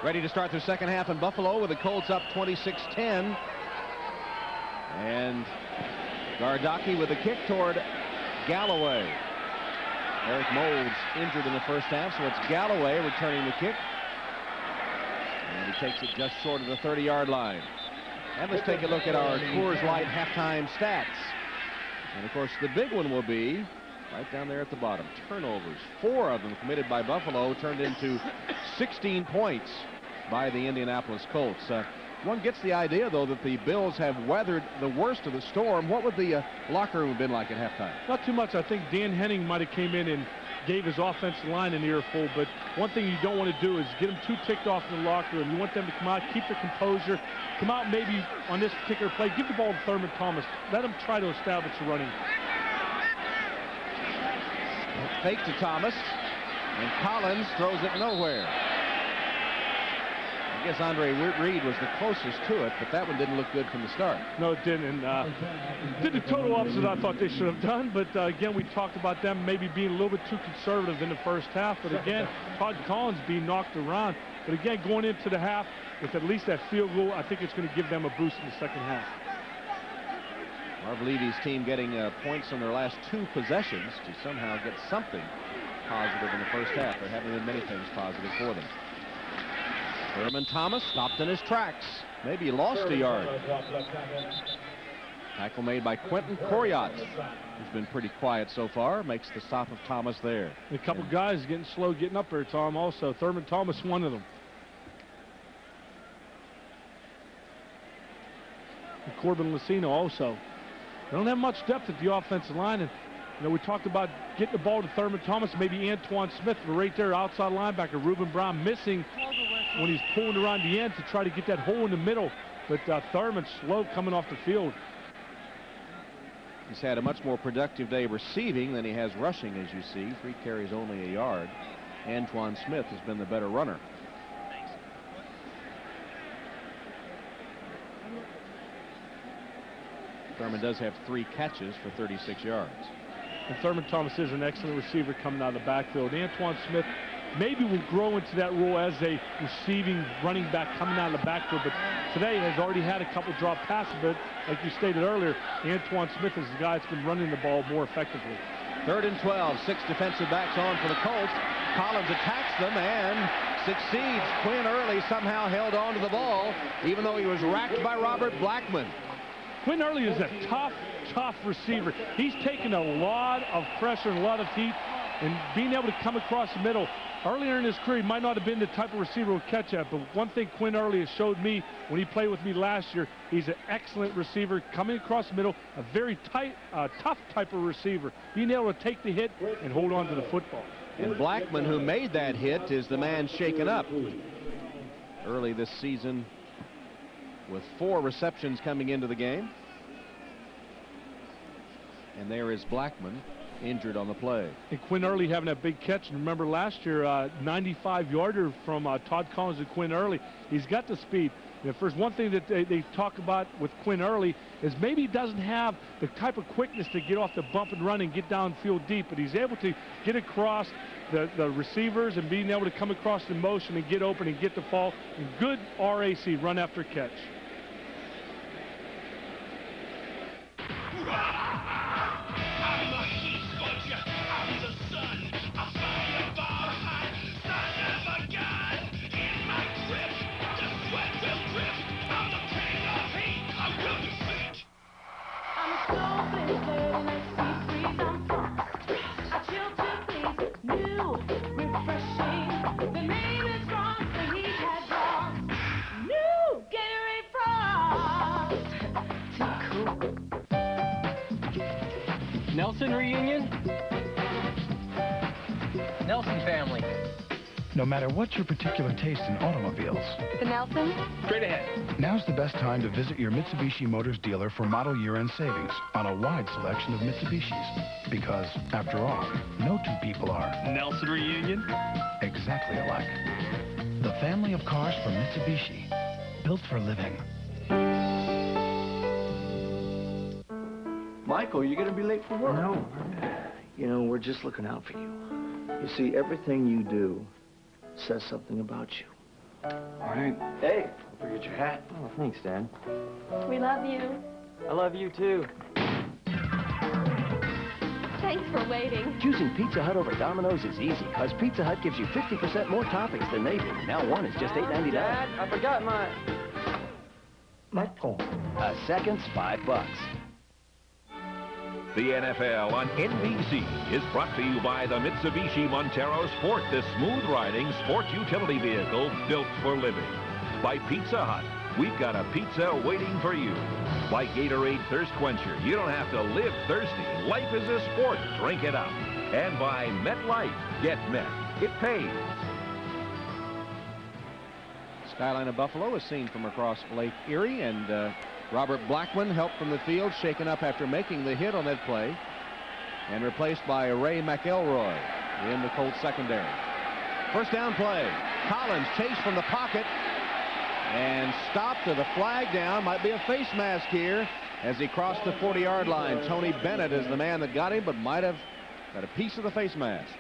Ready to start their second half in Buffalo with the Colts up 26-10. And Gardocki with a kick toward Galloway. Eric Moulds injured in the first half, so it's Galloway returning the kick. And he takes it just short of the 30-yard line. And let's take a look at our Coors Light halftime stats. And of course, the big one will be right down there at the bottom. Turnovers, 4 of them committed by Buffalo, turned into 16 points by the Indianapolis Colts. One gets the idea, though, that the Bills have weathered the worst of the storm. What would the locker room have been like at halftime? Not too much. I think Dan Henning might have came in and gave his offensive line an earful, but one thing you don't want to do is get them too ticked off in the locker room. You want them to come out, keep their composure, come out maybe on this particular play, give the ball to Thurman Thomas. Let him try to establish the running. Fake to Thomas, and Collins throws it nowhere. I guess Andre Reed was the closest to it, but that one didn't look good from the start. No, it didn't. And did the total opposite I thought they should have done. But again, we talked about them maybe being a little bit too conservative in the first half. But again, Todd Collins being knocked around. But again, going into the half with at least that field goal, I think it's going to give them a boost in the second half. Marv Levy's team getting points on their last 2 possessions to somehow get something positive in the first half. There haven't been many things positive for them. Thurman Thomas stopped in his tracks. Maybe he lost a yard. Tackle made by Quentin Coriat, who's been pretty quiet so far. Makes the stop of Thomas there. A couple guys getting slow getting up there, Tom, also. Thurman Thomas, one of them. And Corbin Lucino also. They don't have much depth at the offensive line. And, you know, we talked about getting the ball to Thurman Thomas, maybe Antoine Smith, but right there, outside linebacker, Reuben Brown missing when he's pulling around the end to try to get that hole in the middle. But Thurman slow coming off the field. He's had a much more productive day receiving than he has rushing, as you see. 3 carries, only a yard. Antoine Smith has been the better runner. Thurman does have 3 catches for 36 yards. And Thurman Thomas is an excellent receiver coming out of the backfield. Antoine Smith maybe will grow into that role as a receiving running back coming out of the backfield, but today has already had a couple drop passes. But like you stated earlier, Antoine Smith is the guy that's been running the ball more effectively. 3rd and 12, 6 defensive backs on for the Colts. Collins attacks them and succeeds. Quinn Early somehow held on to the ball, even though he was racked by Robert Blackman. Quinn Early is a tough receiver. He's taken a lot of pressure and a lot of heat, and being able to come across the middle. Earlier in his career, he might not have been the type of receiver who would catch that, but one thing Quinn Early has showed me when he played with me last year, he's an excellent receiver coming across the middle, a very tough type of receiver, being able to take the hit and hold on to the football. And Blackman, who made that hit, is the man shaken up. Early this season with 4 receptions coming into the game. And there is Blackman, injured on the play. And Quinn Early having that big catch. And remember last year, 95-yarder from Todd Collins and Quinn Early. He's got the speed. And if there's one thing that they talk about with Quinn Early is maybe he doesn't have the type of quickness to get off the bump and run and get downfield deep, but he's able to get across the receivers and being able to come across the motion and get open and get the fall. And good RAC, run after catch. Nelson reunion? Nelson family. No matter what your particular taste in automobiles, The Nelson? Straight ahead. now's the best time to visit your Mitsubishi Motors dealer for model year-end savings on a wide selection of Mitsubishis. Because, after all, no 2 people are Nelson reunion? exactly alike. The family of cars from Mitsubishi, built for living. Michael, you're going to be late for work. No. You know, we're just looking out for you. You see, everything you do says something about you. Morning. Hey, don't forget your hat. Oh, thanks, Dad. We love you. I love you, too. Thanks for waiting. Choosing Pizza Hut over Domino's is easy, because Pizza Hut gives you 50% more toppings than they do. Now one is just $8.99. Dad, I forgot my... Michael. A second's $5. The NFL on NBC is brought to you by the Mitsubishi Montero Sport, the smooth-riding sport utility vehicle built for living. By Pizza Hut, we've got a pizza waiting for you. By Gatorade Thirst Quencher, you don't have to live thirsty. Life is a sport. Drink it up. And by MetLife, get Met. It pays. Skyline of Buffalo is seen from across Lake Erie, and Robert Blackman helped from the field, shaken up after making the hit on that play, and replaced by Ray McElroy in the Colts secondary. First down play. Collins chased from the pocket and stopped to the flag down. Might be a face mask here as he crossed the 40-yard line. Tony Bennett is the man that got him, but might have got a piece of the face mask.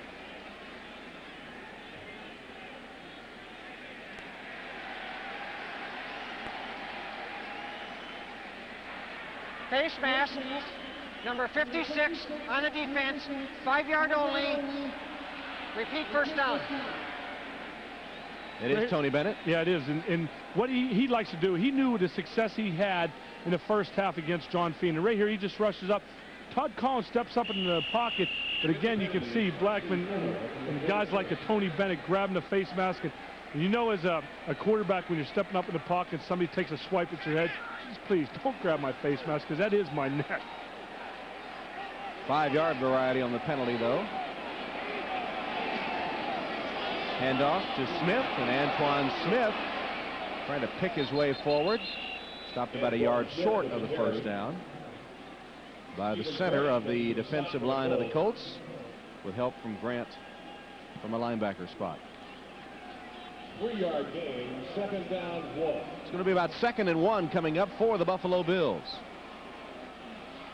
Face mask, number 56 on the defense, 5-yard only. Repeat, first down. It is Tony Bennett. Yeah, it is. And what he likes to do, he knew the success he had in the first half against John Feeney. Right here, he just rushes up. Todd Collins steps up in the pocket, but again, you can see Blackman and guys like a Tony Bennett grabbing the face mask. And you know, as a quarterback, when you're stepping up in the pocket, somebody takes a swipe at your head, just please don't grab my face mask, because that is my neck. 5-yard variety on the penalty, though. Handoff to Smith, and Antoine Smith trying to pick his way forward. Stopped about a yard short of the first down by the center of the defensive line of the Colts, with help from Grant from a linebacker spot. 3-yard gain, second down, 1. It's going to be about 2nd and 1 coming up for the Buffalo Bills.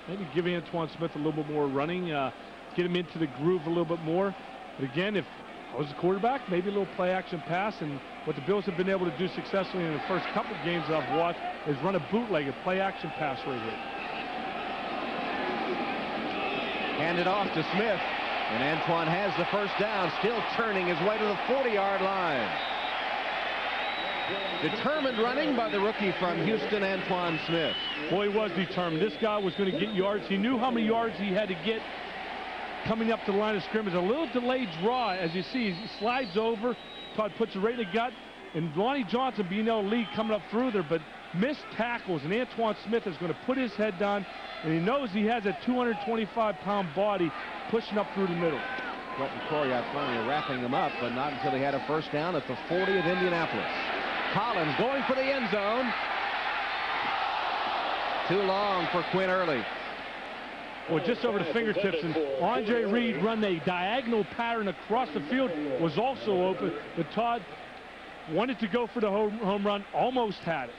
Maybe give Antoine Smith a little bit more running, get him into the groove a little bit more. But again, if I was a quarterback, maybe a little play-action pass. And what the Bills have been able to do successfully in the first couple of games that I've watched is run a bootleg, a play-action pass right here. Handed off to Smith, and Antoine has the first down, still turning his way to the 40-yard line. Determined running by the rookie from Houston, Antoine Smith. Boy, he was determined. This guy was going to get yards. He knew how many yards he had to get coming up to the line of scrimmage. A little delayed draw, as you see. He slides over. Todd puts it right in the gut. And Lonnie Johnson being able to lead coming up through there, but missed tackles. And Antoine Smith is going to put his head down, and he knows he has a 225-pound body pushing up through the middle. Quentin Coryatt finally wrapping him up, but not until he had a first down at the 40 of Indianapolis. Collins going for the end zone. Too long for Quinn Early. Well, just over the fingertips, and Andre Reed run a diagonal pattern across the field, was also open, but Todd wanted to go for the home run, almost had it.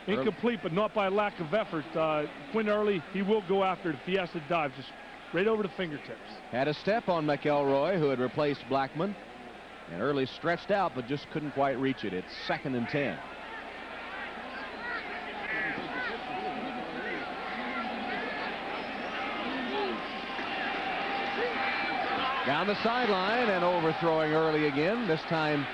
Incomplete, but not by lack of effort. Quinn Early, he will go after it if he has to dive, just right over the fingertips. Had a step on McElroy, who had replaced Blackman. And Early stretched out, but just couldn't quite reach it. It's 2nd and 10. Down the sideline and overthrowing Early again. This time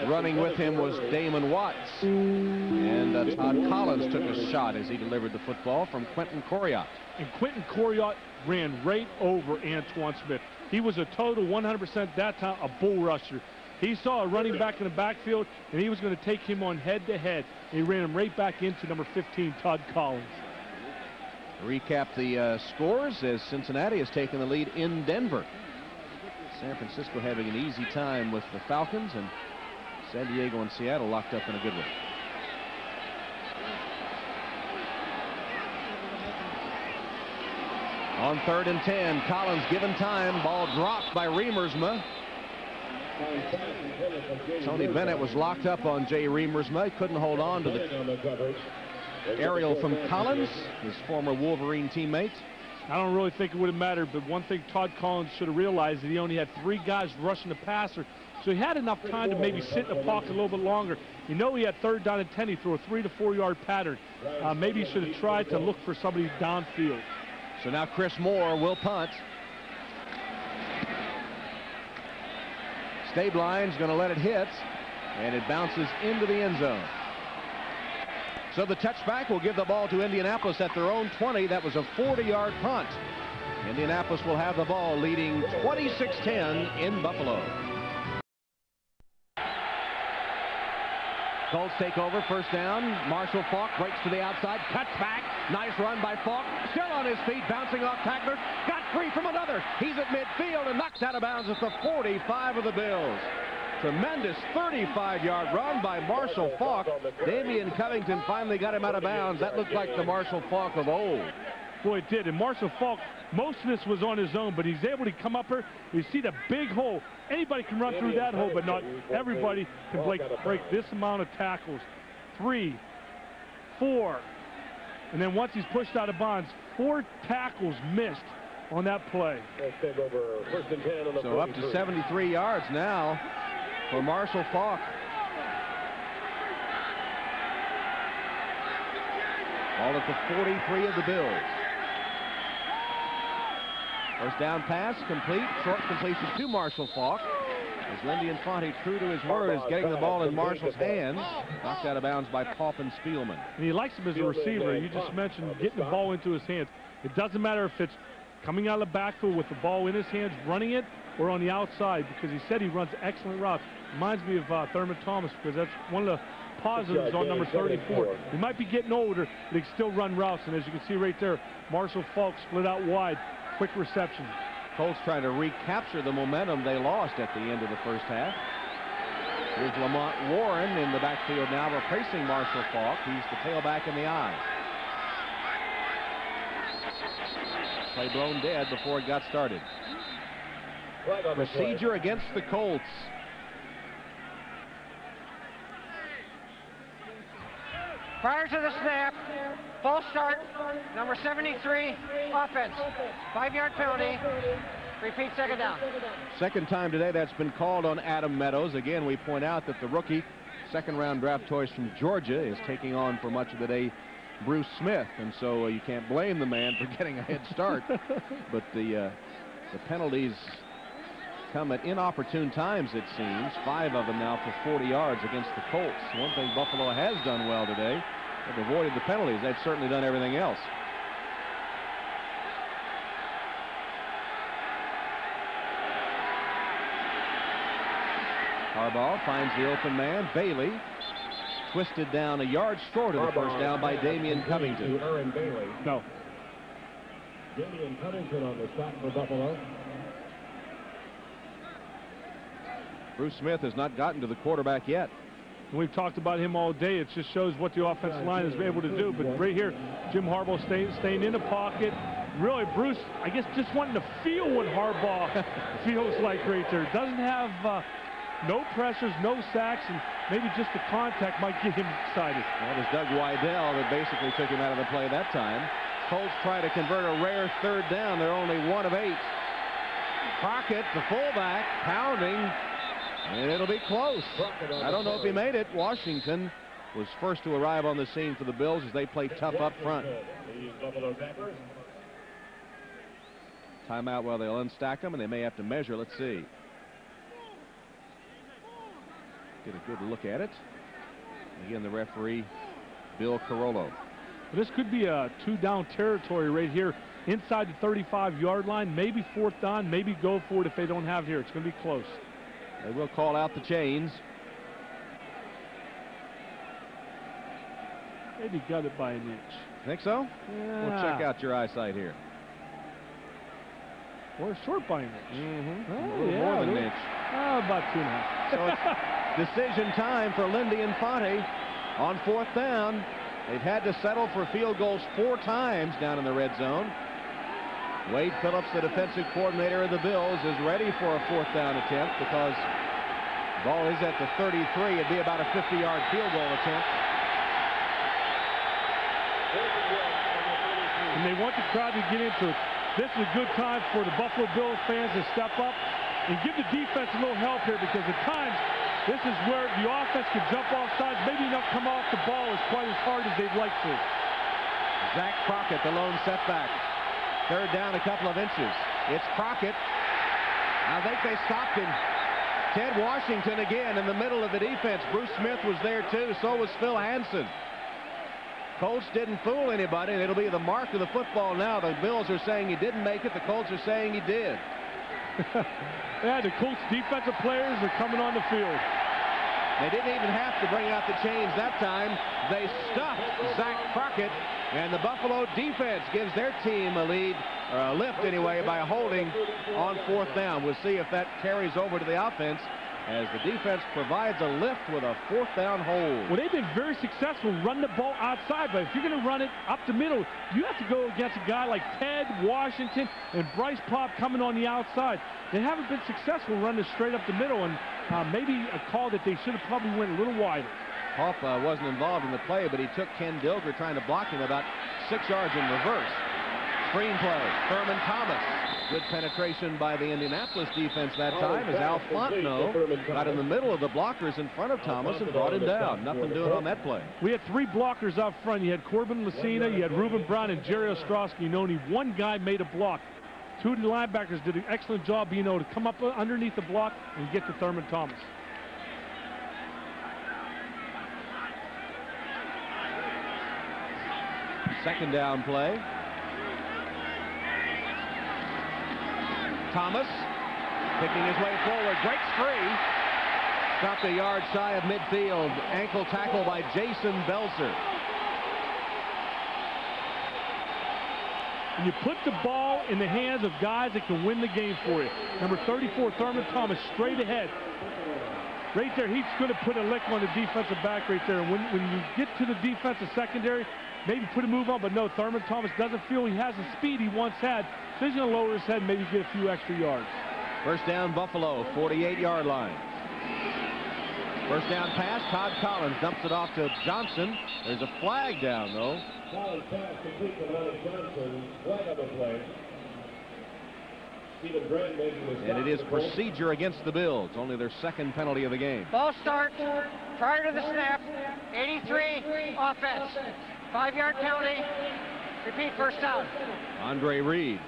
running with him was Damon Watts. And Todd Collins took a shot as he delivered the football from Quentin Coryatt. And Quentin Coryatt ran right over Antoine Smith. He was a total 100% that time, a bull rusher. He saw a running back in the backfield, and he was going to take him on head-to-head. He ran him right back into number 15, Todd Collins. Recap the scores as Cincinnati has taken the lead in Denver. San Francisco having an easy time with the Falcons, and San Diego and Seattle locked up in a good one. On 3rd and 10, Collins given time. Ball dropped by Remersma. Tony Bennett was locked up on Jay Remersma. He couldn't hold on to the aerial from Collins, his former Wolverine teammate. I don't really think it would have mattered, but one thing Todd Collins should have realized is he only had 3 guys rushing the passer, so he had enough time to maybe sit in the pocket a little bit longer. You know he had 3rd down and 10. He threw a 3 to 4 yard pattern. Maybe he should have tried to look for somebody downfield. So now Chris Moore will punt. Stabline's going to let it hit, and it bounces into the end zone. So the touchback will give the ball to Indianapolis at their own 20. That was a 40-yard punt. Indianapolis will have the ball, leading 26-10 in Buffalo. Colts take over, first down. Marshall Faulk breaks to the outside, cuts back. Nice run by Faulk, still on his feet, bouncing off tacklers. Got free from another. He's at midfield and knocked out of bounds at the 45 of the Bills. Tremendous 35-yard run by Marshall Faulk. Damian Covington finally got him out of bounds. That looked like the Marshall Faulk of old. Boy, it did. And Marshall Faulk, most of this was on his own, but he's able to come up here. You see the big hole. Anybody can run through that hole, but not everybody can break this amount of tackles. 3, 4. And then once he's pushed out of bounds, 4 tackles missed on that play. So up to 73 yards now for Marshall Faulk. All at the 43 of the Bills. First down pass, complete, short completion to Marshall Faulk. As Lindy Infante, true to his word, is getting the ball in Marshall's hands. Knocked out of bounds by Paulpin Spielman. And he likes him as a receiver. You just mentioned getting the ball into his hands. It doesn't matter if it's coming out of the backfield with the ball in his hands, running it, or on the outside, because he said he runs excellent routes. Reminds me of Thurman Thomas, because that's one of the positives on number 34. He might be getting older, but he can still run routes. And as you can see right there, Marshall Faulk split out wide. Quick reception. Colts trying to recapture the momentum they lost at the end of the first half. Here's Lamont Warren in the backfield now, replacing Marshall Faulk. He's the tailback in the eye. Play blown dead before it got started. Procedure against the Colts. Prior to the snap, false start, number 73, offense. 5-yard penalty. Repeat, second down. Second time today that's been called on Adam Meadows. Again, we point out that the rookie, second-round draft choice from Georgia, is taking on for much of the day Bruce Smith, and so you can't blame the man for getting a head start. But the penalties come at inopportune times, it seems. 5 of them now for 40 yards against the Colts. One thing Buffalo has done well today, they've avoided the penalties. They've certainly done everything else. Harbaugh finds the open man, Bailey. Twisted down a yard short of the first down by Damian Covington. No. Damian Covington on the stop for Buffalo. Bruce Smith has not gotten to the quarterback yet. We've talked about him all day. It just shows what the offensive line is able to do. But right here, Jim Harbaugh staying in the pocket. Really, Bruce, I guess, just wanting to feel what Harbaugh feels like right there. Doesn't have no pressures, no sacks, and maybe just the contact might get him excited. Well, it was Doug Wydell that basically took him out of the play that time. Colts try to convert a rare third down. They're only 1 of 8. Crockett, the fullback, pounding. And it'll be close. I don't know if he made it. Washington was first to arrive on the scene for the Bills as they played tough up front. Timeout while they'll unstack them, and they may have to measure. Let's see. Get a good look at it. Again, the referee, Bill Carollo. This could be a 2-down territory right here inside the 35-yard line. Maybe 4th down, maybe go for it if they don't have here. It's going to be close. They will call out the chains. Maybe got it by an inch. Think so? Yeah. We'll check out your eyesight here. Or short by an inch. Mm-hmm. Oh, a little more than an inch. About 2.5. So it's decision time for Lindy Infante on 4th down. They've had to settle for field goals 4 times down in the red zone. Wade Phillips, the defensive coordinator of the Bills, is ready for a 4th down attempt because the ball is at the 33. It'd be about a 50-yard field goal attempt. and they want the crowd to get into it. This is a good time for the Buffalo Bills fans to step up and give the defense a little help here, because at times this is where the offense can jump off sides, maybe not come off the ball as quite as hard as they'd like to. Zach Crockett, the lone setback. Third down, a couple of inches. It's Crockett. I think they stopped him. Ted Washington again in the middle of the defense. Bruce Smith was there too, so was Phil Hansen. Colts didn't fool anybody, and it'll be the mark of the football now. The Bills are saying he didn't make it. The Colts are saying he did. Yeah, the Colts defensive players are coming on the field. They didn't even have to bring out the chains that time. They stuffed Zach Crockett, and the Buffalo defense gives their team a lead, or a lift anyway, by holding on fourth down. We'll see if that carries over to the offense as the defense provides a lift with a fourth down hold. Well, they've been very successful running the ball outside, but if you're going to run it up the middle, you have to go against a guy like Ted Washington and Bryce Pop coming on the outside. They haven't been successful running straight up the middle, and maybe a call that they should have probably went a little wider. Pop wasn't involved in the play, but he took Ken Dilger trying to block him about 6 yards in reverse. Screen play, Thurman Thomas. Good penetration by the Indianapolis defense that time as Al Fontenot got in the middle of the blockers in front of Thomas and brought him down. Nothing doing on that play. We had 3 blockers out front. You had Corbin Lucina, you had Reuben Brown, and Jerry Ostrowski. Only one guy made a block. 2 of the linebackers did an excellent job being able to come up underneath the block and get to Thurman Thomas. Second down play. Thomas picking his way forward, breaks free. Stopped a yard shy of midfield. Ankle tackle by Jason Belzer. And you put the ball in the hands of guys that can win the game for you. Number 34, Thurman Thomas, straight ahead. Right there, he's going to put a lick on the defensive back right there. And when you get to the defensive secondary, maybe put a move on, but no, Thurman Thomas doesn't feel he has the speed he once had. So he's going to lower his head and maybe get a few extra yards. First down, Buffalo, 48-yard line. First down pass, Todd Collins dumps it off to Johnson. There's a flag down, though. Collins pass complete to Ronald Johnson. Flag on the play. Stephen Grant making the stop. And it is procedure against the Bills, only their second penalty of the game. Ball start prior to the snap. 83 offense. 5-yard penalty. Repeat, first down. Andre Reed.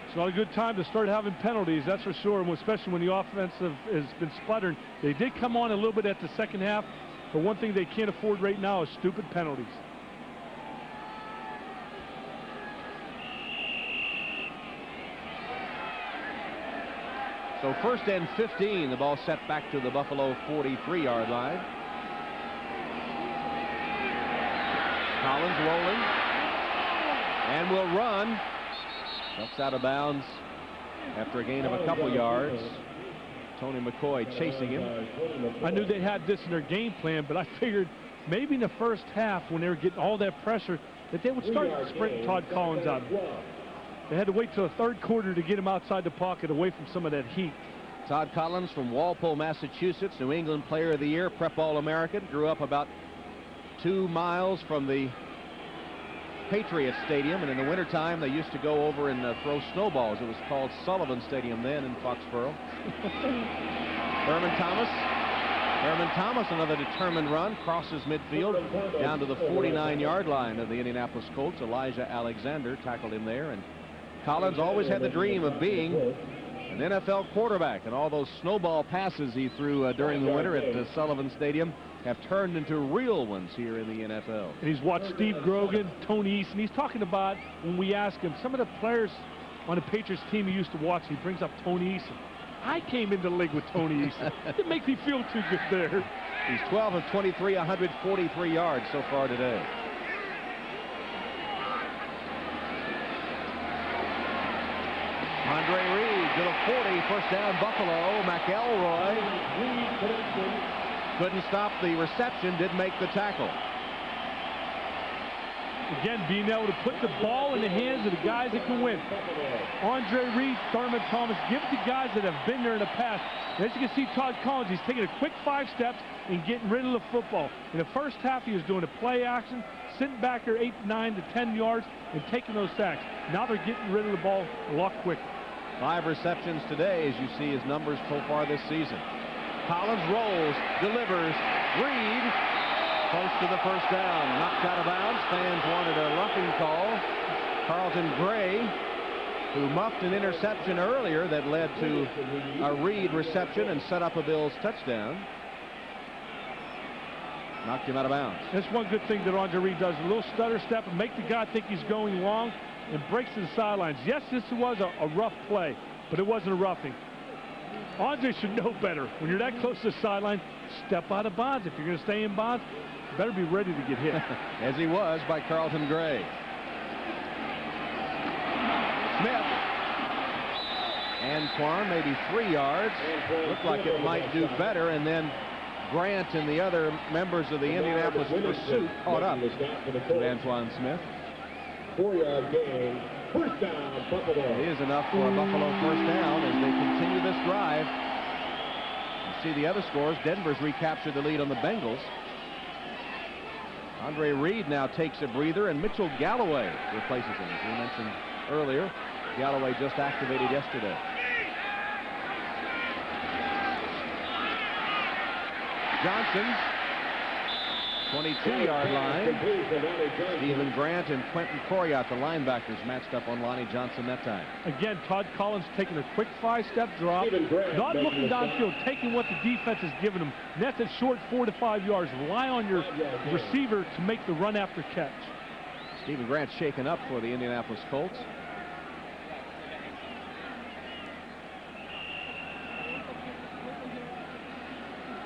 It's not a good time to start having penalties, that's for sure, especially when the offensive has been sputtering. They did come on a little bit at the second half, but one thing they can't afford right now is stupid penalties. So first and 15, the ball set back to the Buffalo 43-yard line. Collins rolling and will run. Ducks out of bounds after a gain of a couple yards. Tony McCoy chasing him. I knew they had this in their game plan, but I figured maybe in the first half when they were getting all that pressure that they would start sprinting Todd Collins out. They had to wait till the third quarter to get him outside the pocket away from some of that heat. Todd Collins from Walpole, Massachusetts, New England Player of the Year, Prep All-American. Grew up about 2 miles from the Patriot Stadium, and in the wintertime they used to go over and throw snowballs. It was called Sullivan Stadium then in Foxborough. Thurman Thomas, another determined run, crosses midfield down to the 49-yard line of the Indianapolis Colts. Elijah Alexander tackled him there, and Collins always had the dream of being an NFL quarterback, and all those snowball passes he threw during the winter at Sullivan Stadium have turned into real ones here in the NFL. And he's watched Steve Grogan, Tony Eason. He's talking about, when we ask him, some of the players on the Patriots team he used to watch, he brings up Tony Eason. I came into the league with Tony Eason. It makes me feel too good there. He's 12 of 23, 143 yards so far today. Andre Reed to the 40, first down Buffalo. McElroy couldn't stop the reception, didn't make the tackle. Again, being able to put the ball in the hands of the guys that can win. Andre Reed, Thurman Thomas, give it to guys that have been there in the past. And as you can see, Todd Collins, he's taking a quick 5 steps and getting rid of the football. In the first half, he was doing a play action, sitting back there 8, 9 to 10 yards and taking those sacks. Now they're getting rid of the ball a lot quicker. 5 receptions today, as you see his numbers so far this season. Collins rolls, delivers, Reed close to the first down, knocked out of bounds. Fans wanted a roughing call. Carlton Gray, who muffed an interception earlier that led to a Reed reception and set up a Bills touchdown. Knocked him out of bounds. That's one good thing that Andre Reed does, a little stutter step and make the guy think he's going long and breaks to the sidelines. Yes, this was a rough play, but it wasn't a roughing. Andre should know better. When you're that close to the sideline, step out of bounds. If you're going to stay in bounds, you better be ready to get hit. As he was by Carlton Gray. Smith. Anquan, maybe 3 yards. Looked like it might do better, and then Grant and the other members of the Indianapolis pursuit caught up to Antoine Smith. 4-yard gain. First down, Buffalo. It is enough for a Buffalo first down as they continue this drive. You see the other scores. Denver's recaptured the lead on the Bengals. Andre Reed now takes a breather, and Mitchell Galloway replaces him. As we mentioned earlier, Galloway just activated yesterday. Johnson, 22-yard line. Stephen Grant and Quentin Coriat, the linebackers, matched up on Lonnie Johnson that time. Again, Todd Collins taking a quick 5-step drop, not looking downfield, taking what the defense has given him. And that's a short 4 to 5 yards. Rely on your receiver to make the run after catch. Stephen Grant shaken up for the Indianapolis Colts.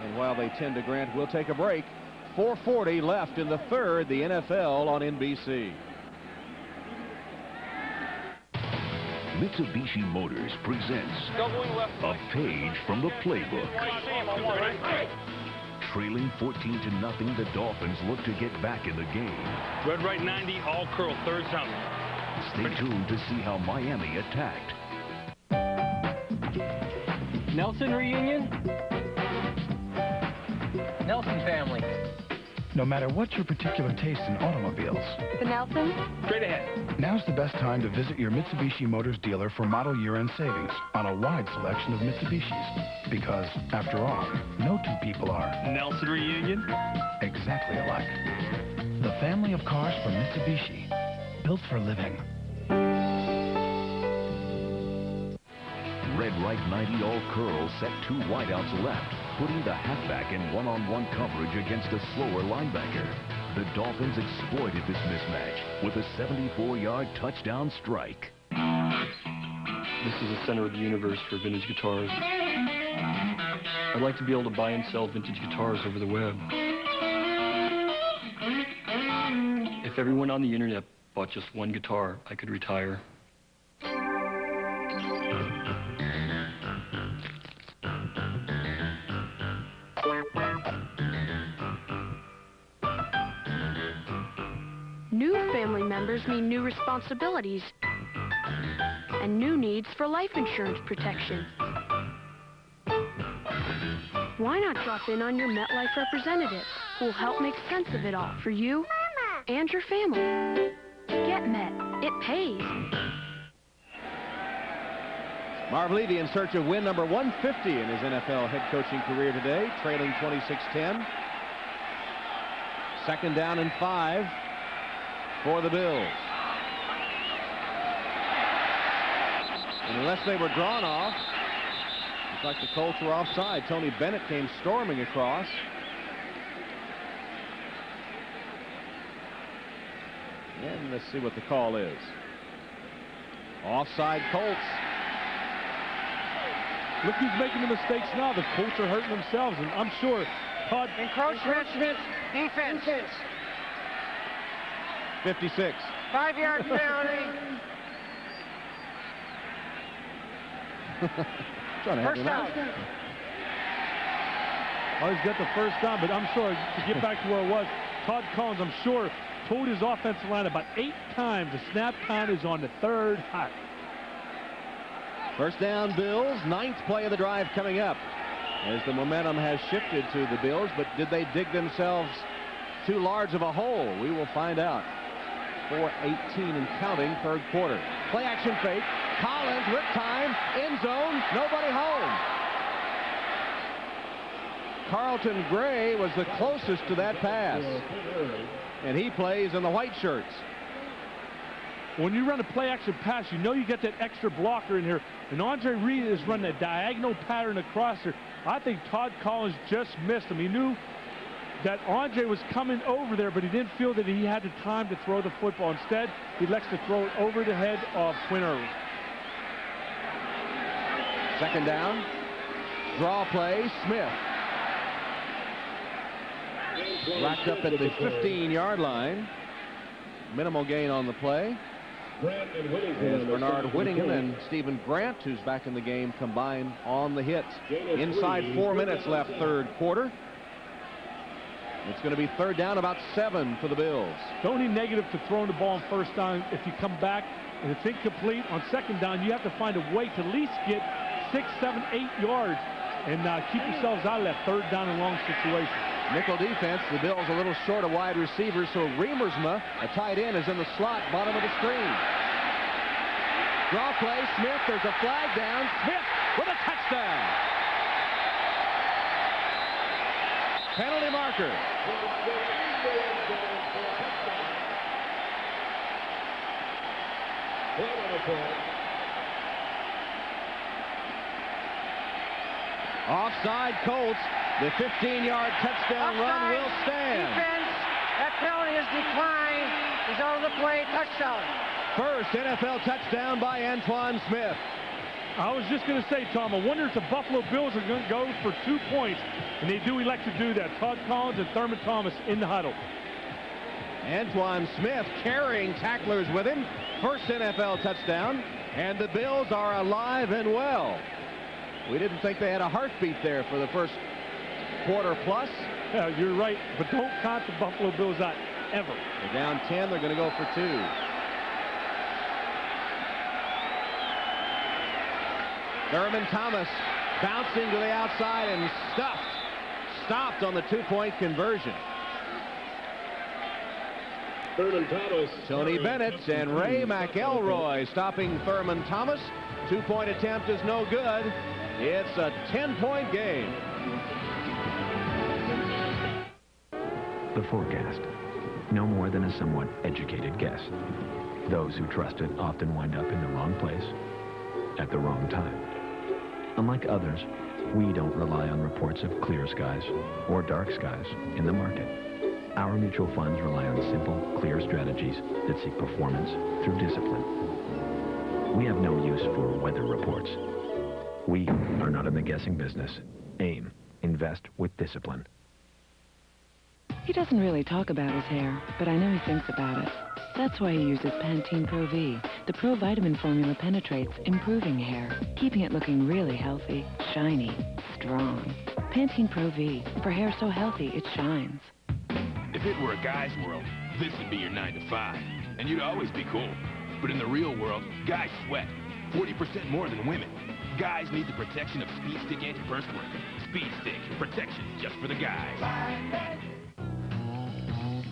And while they tend to Grant, we'll take a break. 4:40 left in the third, the NFL on NBC. Mitsubishi Motors presents a page from the playbook. Trailing 14-0, the Dolphins look to get back in the game. Red right 90, all curl, third sound. Stay tuned to see how Miami attacked. Nelson reunion? Nelson family. No matter what your particular taste in automobiles, The Nelson? Straight ahead. now's the best time to visit your Mitsubishi Motors dealer for model year-end savings on a wide selection of Mitsubishis. Because, after all, no 2 people are Nelson reunion? exactly alike. The family of cars from Mitsubishi, built for living. Red right 90, all curl, set 2 wideouts left, putting the halfback in one-on-one coverage against a slower linebacker. The Dolphins exploited this mismatch with a 74-yard touchdown strike. This is the center of the universe for vintage guitars. I'd like to be able to buy and sell vintage guitars over the web. If everyone on the internet bought just 1 guitar, I could retire. New family members mean new responsibilities and new needs for life insurance protection. Why not drop in on your MetLife representative who will help make sense of it all for you and your family? Get Met. It pays. Marv Levy in search of win number 150 in his NFL head coaching career today, trailing 26-10. Second down and 5 for the Bills. And unless they were drawn off, looks like the Colts were offside. Tony Bennett came storming across. And let's see what the call is. Offside Colts. Look who's making the mistakes now. The Colts are hurting themselves, and I'm sure Todd... Encroachment, defense. 56. 5-yard penalty. First down. Oh, he's got the first down, but I'm sure to get back to where it was, Todd Collins, I'm sure, told his offensive line about 8 times the snap count is on the 3rd hut. First down, Bills. 9th play of the drive coming up as the momentum has shifted to the Bills, but did they dig themselves too large of a hole? We will find out. 4:18 and counting, 3rd quarter. Play action fake. Collins with time. End zone. Nobody home. Carlton Gray was the closest to that pass. And he plays in the white shirts. When you run a play action pass, you know you get that extra blocker in here. And Andre Reed is running a diagonal pattern across there. I think Todd Collins just missed him. He knew that Andre was coming over there, but he didn't feel that he had the time to throw the football. Instead, he elects to throw it over the head of Quinn Early. 2nd down. Draw play. Smith. Racked up at the 15-yard line. Minimal gain on the play. As Bernard Whittingham and Stephen Grant, who's back in the game, combined on the hits. Inside 4 minutes left, 3rd quarter. It's going to be 3rd down, about 7 for the Bills. Don't need negative to throwing the ball on 1st down. If you come back and it's incomplete on 2nd down, you have to find a way to at least get 6, 7, 8 yards and keep yourselves out of that 3rd down and long situation. Nickel defense. The Bills a little short of wide receivers, so Remersma, a tight end, is in the slot, bottom of the screen. Draw play. Smith. There's a flag down. Smith with a touchdown. Penalty marker. Offside Colts. The 15-yard touchdown run will stand. Defense. That penalty is declined. He's out of the play. Touchdown. First NFL touchdown by Antoine Smith. I was just going to say, Tom, I wonder if the Buffalo Bills are going to go for 2 points, and they do elect to do that. Todd Collins and Thurman Thomas in the huddle. Antoine Smith carrying tacklers with him. First NFL touchdown, and the Bills are alive and well. We didn't think they had a heartbeat there for the first quarter plus. Yeah, you're right, but don't count the Buffalo Bills out ever. They're down 10. They're going to go for 2. Thurman Thomas bouncing to the outside and stopped on the 2-point conversion. Thurman Thomas. Tony Bennett and Ray McElroy stopping Thurman Thomas. 2-point attempt is no good. It's a 10-point game. The forecast. No more than a somewhat educated guess. Those who trust it often wind up in the wrong place at the wrong time. Unlike others, we don't rely on reports of clear skies or dark skies in the market. Our mutual funds rely on simple, clear strategies that seek performance through discipline. We have no use for weather reports. We are not in the guessing business. AIM. Invest with discipline. He doesn't really talk about his hair, but I know he thinks about it. That's why he uses Pantene Pro V. The Pro Vitamin formula penetrates, improving hair, keeping it looking really healthy, shiny, strong. Pantene Pro V, for hair so healthy it shines. If it were a guy's world, this would be your 9 to 5, and you'd always be cool. But in the real world, guys sweat 40% more than women. Guys need the protection of Speed Stick anti-burst work. Speed Stick, protection just for the guys.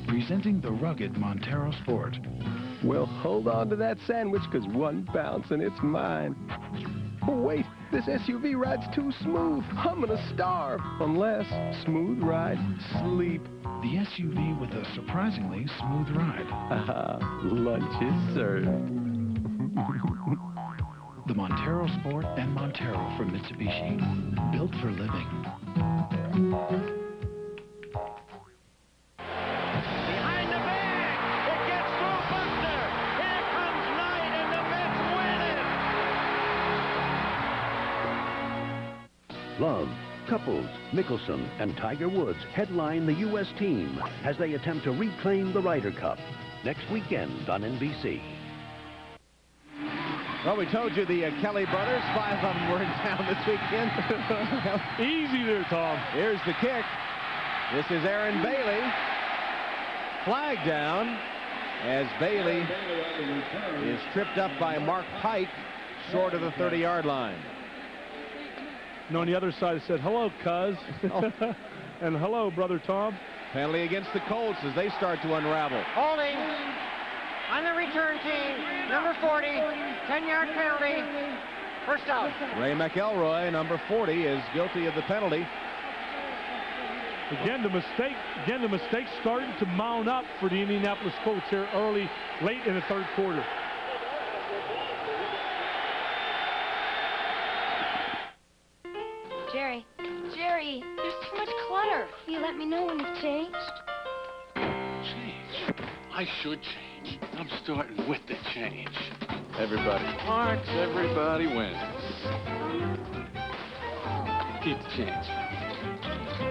Presenting the rugged Montero Sport. Well, hold on to that sandwich, because one bounce and it's mine. Oh, wait, this SUV ride's too smooth. I'm gonna starve. Unless smooth ride, sleep. The SUV with a surprisingly smooth ride. Lunch is served. The Montero Sport and Montero from Mitsubishi. Built for living. Love, Couples, Mickelson, and Tiger Woods headline the U.S. team as they attempt to reclaim the Ryder Cup next weekend on NBC. Well, we told you the Kelly brothers, 5 of them were in town this weekend. Easy there, Tom. Here's the kick. This is Aaron Bailey. flag down as Bailey is tripped up by Mark Pike short of the 30-yard line. And on the other side it said, hello, cuz. Oh. And hello, Brother Tom. Penalty against the Colts as they start to unravel. Holding on the return team, number 40, 10-yard penalty, first down. Ray McElroy, number 40, is guilty of the penalty. Again, the mistake starting to mount up for the Indianapolis Colts here late in the third quarter. Jerry, there's too much clutter. You let me know when you've changed. Change? I should change. I'm starting with the change. Everybody marks, everybody wins. Keep the change.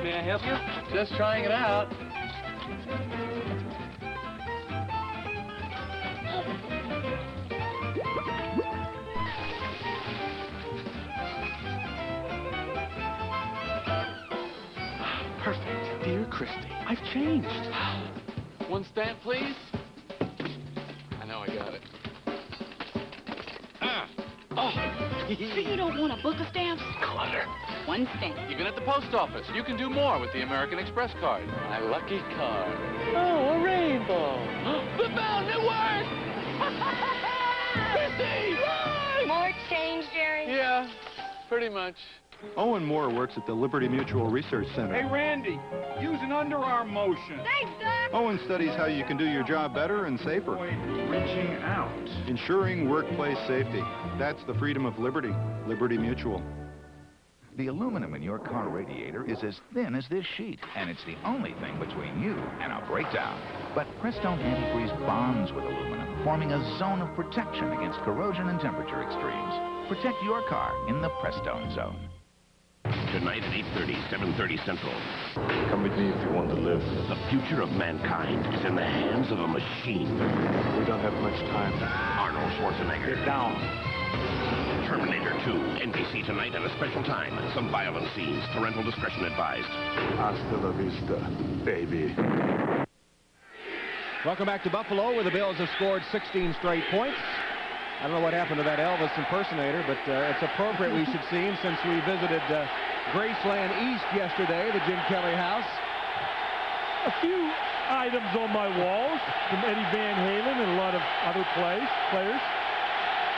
May I help you? Just trying it out. Perfect. Dear Christy, I've changed. One stamp, please. I know I got it. So you don't want a book of stamps? Clutter. One stamp. Even at the post office, you can do more with the American Express card. My lucky card. Oh, a rainbow. The bell, it worked! Christy! Run! More change, Jerry? Yeah, pretty much. Owen Moore works at the Liberty Mutual Research Center. Hey, Randy, use an underarm motion. Thanks, Doc. Owen studies how you can do your job better and safer. Reaching out. Ensuring workplace safety. That's the freedom of liberty. Liberty Mutual. The aluminum in your car radiator is as thin as this sheet, and it's the only thing between you and a breakdown. But Prestone Antifreeze bonds with aluminum, forming a zone of protection against corrosion and temperature extremes. Protect your car in the Prestone zone. Tonight at 8:30, 7:30 Central. Come with me if you want to live. The future of mankind is in the hands of a machine. We don't have much time. Arnold Schwarzenegger. Get down. Terminator 2, NBC tonight at a special time. Some violent scenes. Parental discretion advised. Hasta la vista, baby. Welcome back to Buffalo, where the Bills have scored 16 straight points. I don't know what happened to that Elvis impersonator, but it's appropriate we should see him since we visited Graceland East yesterday, the Jim Kelly house. A few items on my walls from Eddie Van Halen and a lot of other players.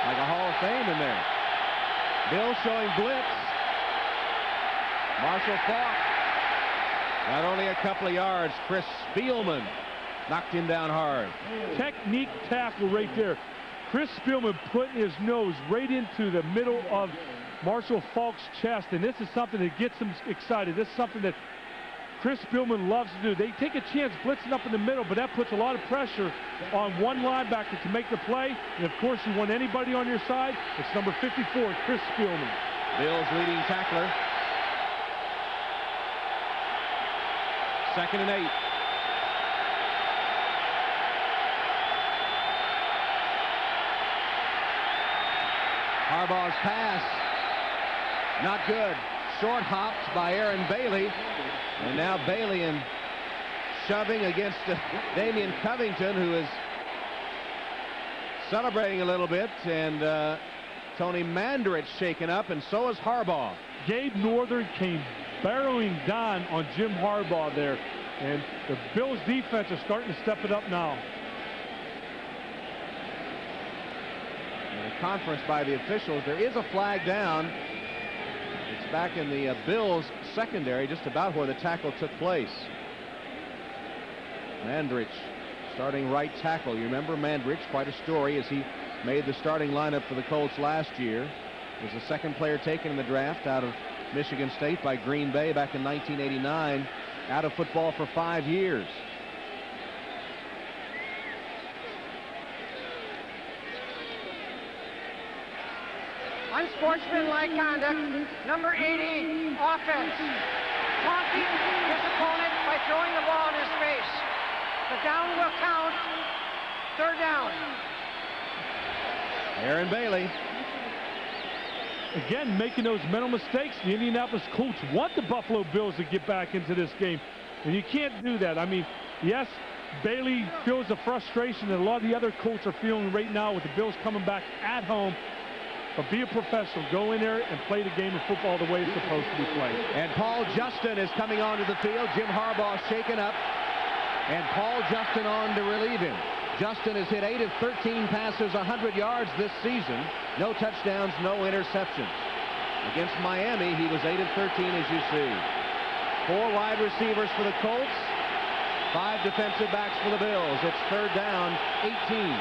Like a Hall of Fame in there. Bill showing blitz. Marshall Faulk. Not only a couple of yards, Chris Spielman knocked him down hard. Technique tackle right there. Chris Spielman putting his nose right into the middle of Marshall Faulk's chest, and this is something that gets him excited. This is something that Chris Spielman loves to do. They take a chance blitzing up in the middle, but that puts a lot of pressure on one linebacker to make the play. And, of course, you want anybody on your side, it's number 54, Chris Spielman. Bills leading tackler. 2nd and 8. Harbaugh's pass, not good. Short hopped by Aaron Bailey. And now Bailey and shoving against Damian Covington, who is celebrating a little bit. And Tony Mandarich shaken up, and so is Harbaugh. Gabe Northern came barreling down on Jim Harbaugh there. And the Bills defense is starting to step it up now. Conference by the officials. There is a flag down. It's back in the Bills secondary, just about where the tackle took place. Mandarich starting right tackle. You remember Mandarich, quite a story, as he made the starting lineup for the Colts last year. Was the second player taken in the draft out of Michigan State by Green Bay back in 1989. Out of football for 5 years. Unsportsmanlike conduct, number 80, offense. Taunting his opponent by throwing the ball in his face. The down will count. 3rd down. Aaron Bailey. Again, making those mental mistakes. The Indianapolis Colts want the Buffalo Bills to get back into this game. And you can't do that. I mean, yes, Bailey feels the frustration that a lot of the other Colts are feeling right now with the Bills coming back at home. But be a professional. Go in there and play the game of football the way it's supposed to be played. And Paul Justin is coming onto the field. Jim Harbaugh shaken up. And Paul Justin on to relieve him. Justin has hit 8 of 13 passes, 100 yards this season. No touchdowns, no interceptions. Against Miami, he was 8 of 13, as you see. 4 wide receivers for the Colts. 5 defensive backs for the Bills. It's third down, 18.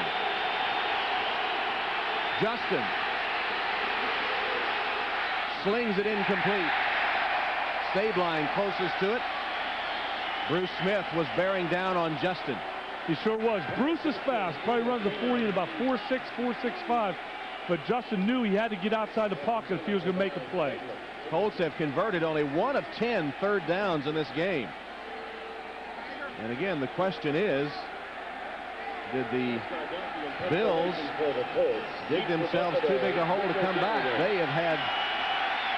Justin slings it incomplete. Stabline closest to it. Bruce Smith was bearing down on Justin. He sure was. Bruce is fast. Probably runs the 40 in about 4.6, 4.65. But Justin knew he had to get outside the pocket if he was going to make a play. Colts have converted only 1 of 10 third downs in this game. And again, the question is, did the Bills dig themselves too big a hole to come back? They have had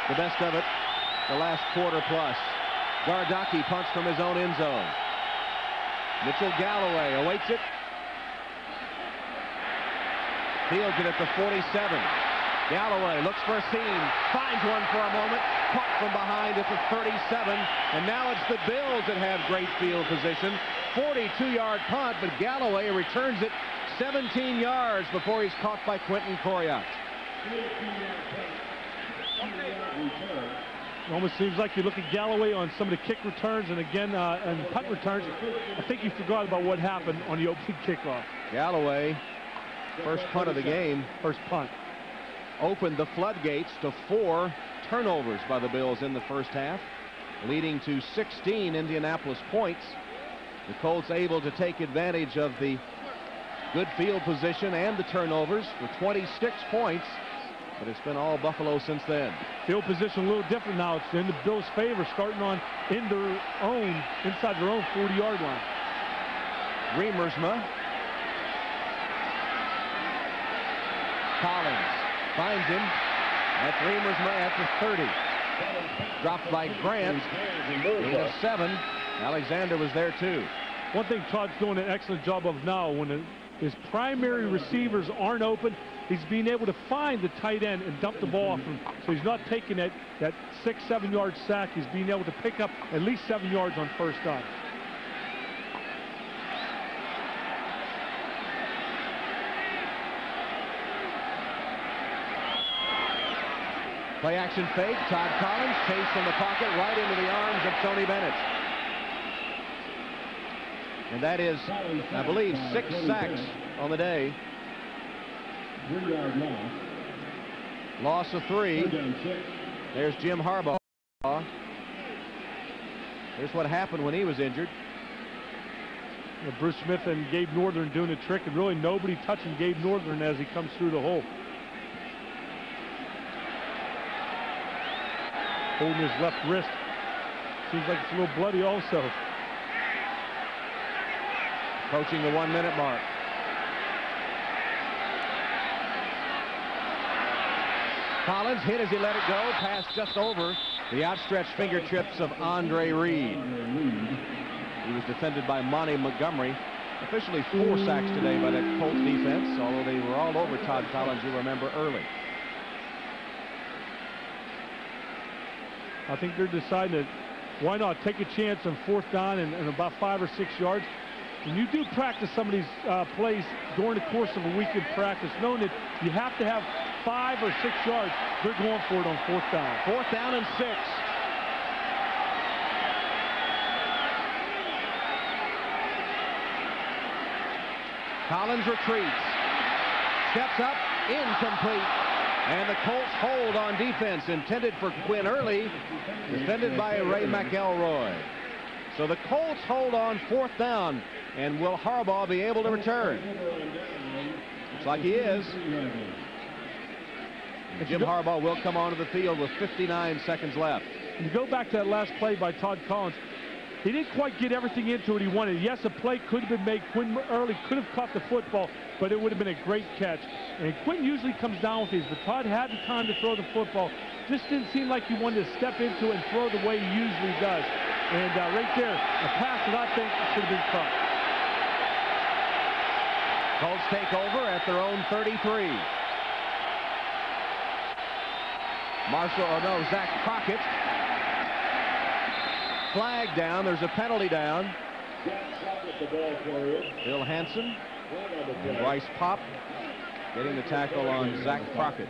the best of it the last quarter plus. Gardocki punts from his own end zone. Mitchell Galloway awaits it. Fields it at the 47. Galloway looks for a seam, finds one for a moment, caught from behind at the 37, and now it's the Bills that have great field position. 42-yard punt, but Galloway returns it 17 yards before he's caught by Quentin Coriat. It almost seems like you look at Galloway on some of the kick returns and again and punt returns. I think you forgot about what happened on the opening kickoff. Galloway, first punt of the game. First punt. Opened the floodgates to 4 turnovers by the Bills in the first half, leading to 16 Indianapolis points. The Colts able to take advantage of the good field position and the turnovers for 26 points. But it's been all Buffalo since then. Field position a little different now. It's in the Bills' favor, starting on inside their own 40-yard line. Remersma. Collins finds him at Remersma at the 30. Dropped by Grant. Gain of 7. Alexander was there too. One thing Todd's doing an excellent job of now, when his primary receivers aren't open, he's being able to find the tight end and dump the ball off him. So he's not taking that 6-7 yard sack. He's being able to pick up at least 7 yards on first down. Play action fake. Todd Collins chased from the pocket right into the arms of Tony Bennett. And that is, I believe, 6 sacks on the day. 3-yard loss. Loss of 3. There's Jim Harbaugh. Here's what happened when he was injured. Bruce Smith and Gabe Northern doing a trick, and really nobody touching Gabe Northern as he comes through the hole. Holding his left wrist. Seems like it's a little bloody also. Approaching the 1-minute mark. Collins hit as he let it go. Pass just over the outstretched fingertips of Andre Reed. He was defended by Monty Montgomery. Officially 4 sacks today by that Colts defense, although they were all over Todd Collins, you remember, early. I think they're deciding that why not take a chance on 4th down and about 5 or 6 yards. And you do practice some of these plays during the course of a week in practice, knowing that you have to have 5 or 6 yards. They're going for it on 4th down. 4th down and 6. Collins retreats. Steps up, incomplete. And the Colts hold on defense, intended for Quinn Early, defended by Ray McElroy. So the Colts hold on 4th down, and will Harbaugh be able to return? Looks like he is. Jim Harbaugh will come onto the field with 59 seconds left. And to go back to that last play by Todd Collins, he didn't quite get everything into what he wanted. Yes, a play could have been made. Quinn Early could have caught the football, but it would have been a great catch. And Quinn usually comes down with these, but Todd had the time to throw the football. Just didn't seem like he wanted to step into it and throw the way he usually does. And right there, a pass that I think should have been caught. Colts take over at their own 33. Zach Crockett. Flag down. There's a penalty down. Bill Hansen and Bryce Pop getting the tackle on Zach Crockett.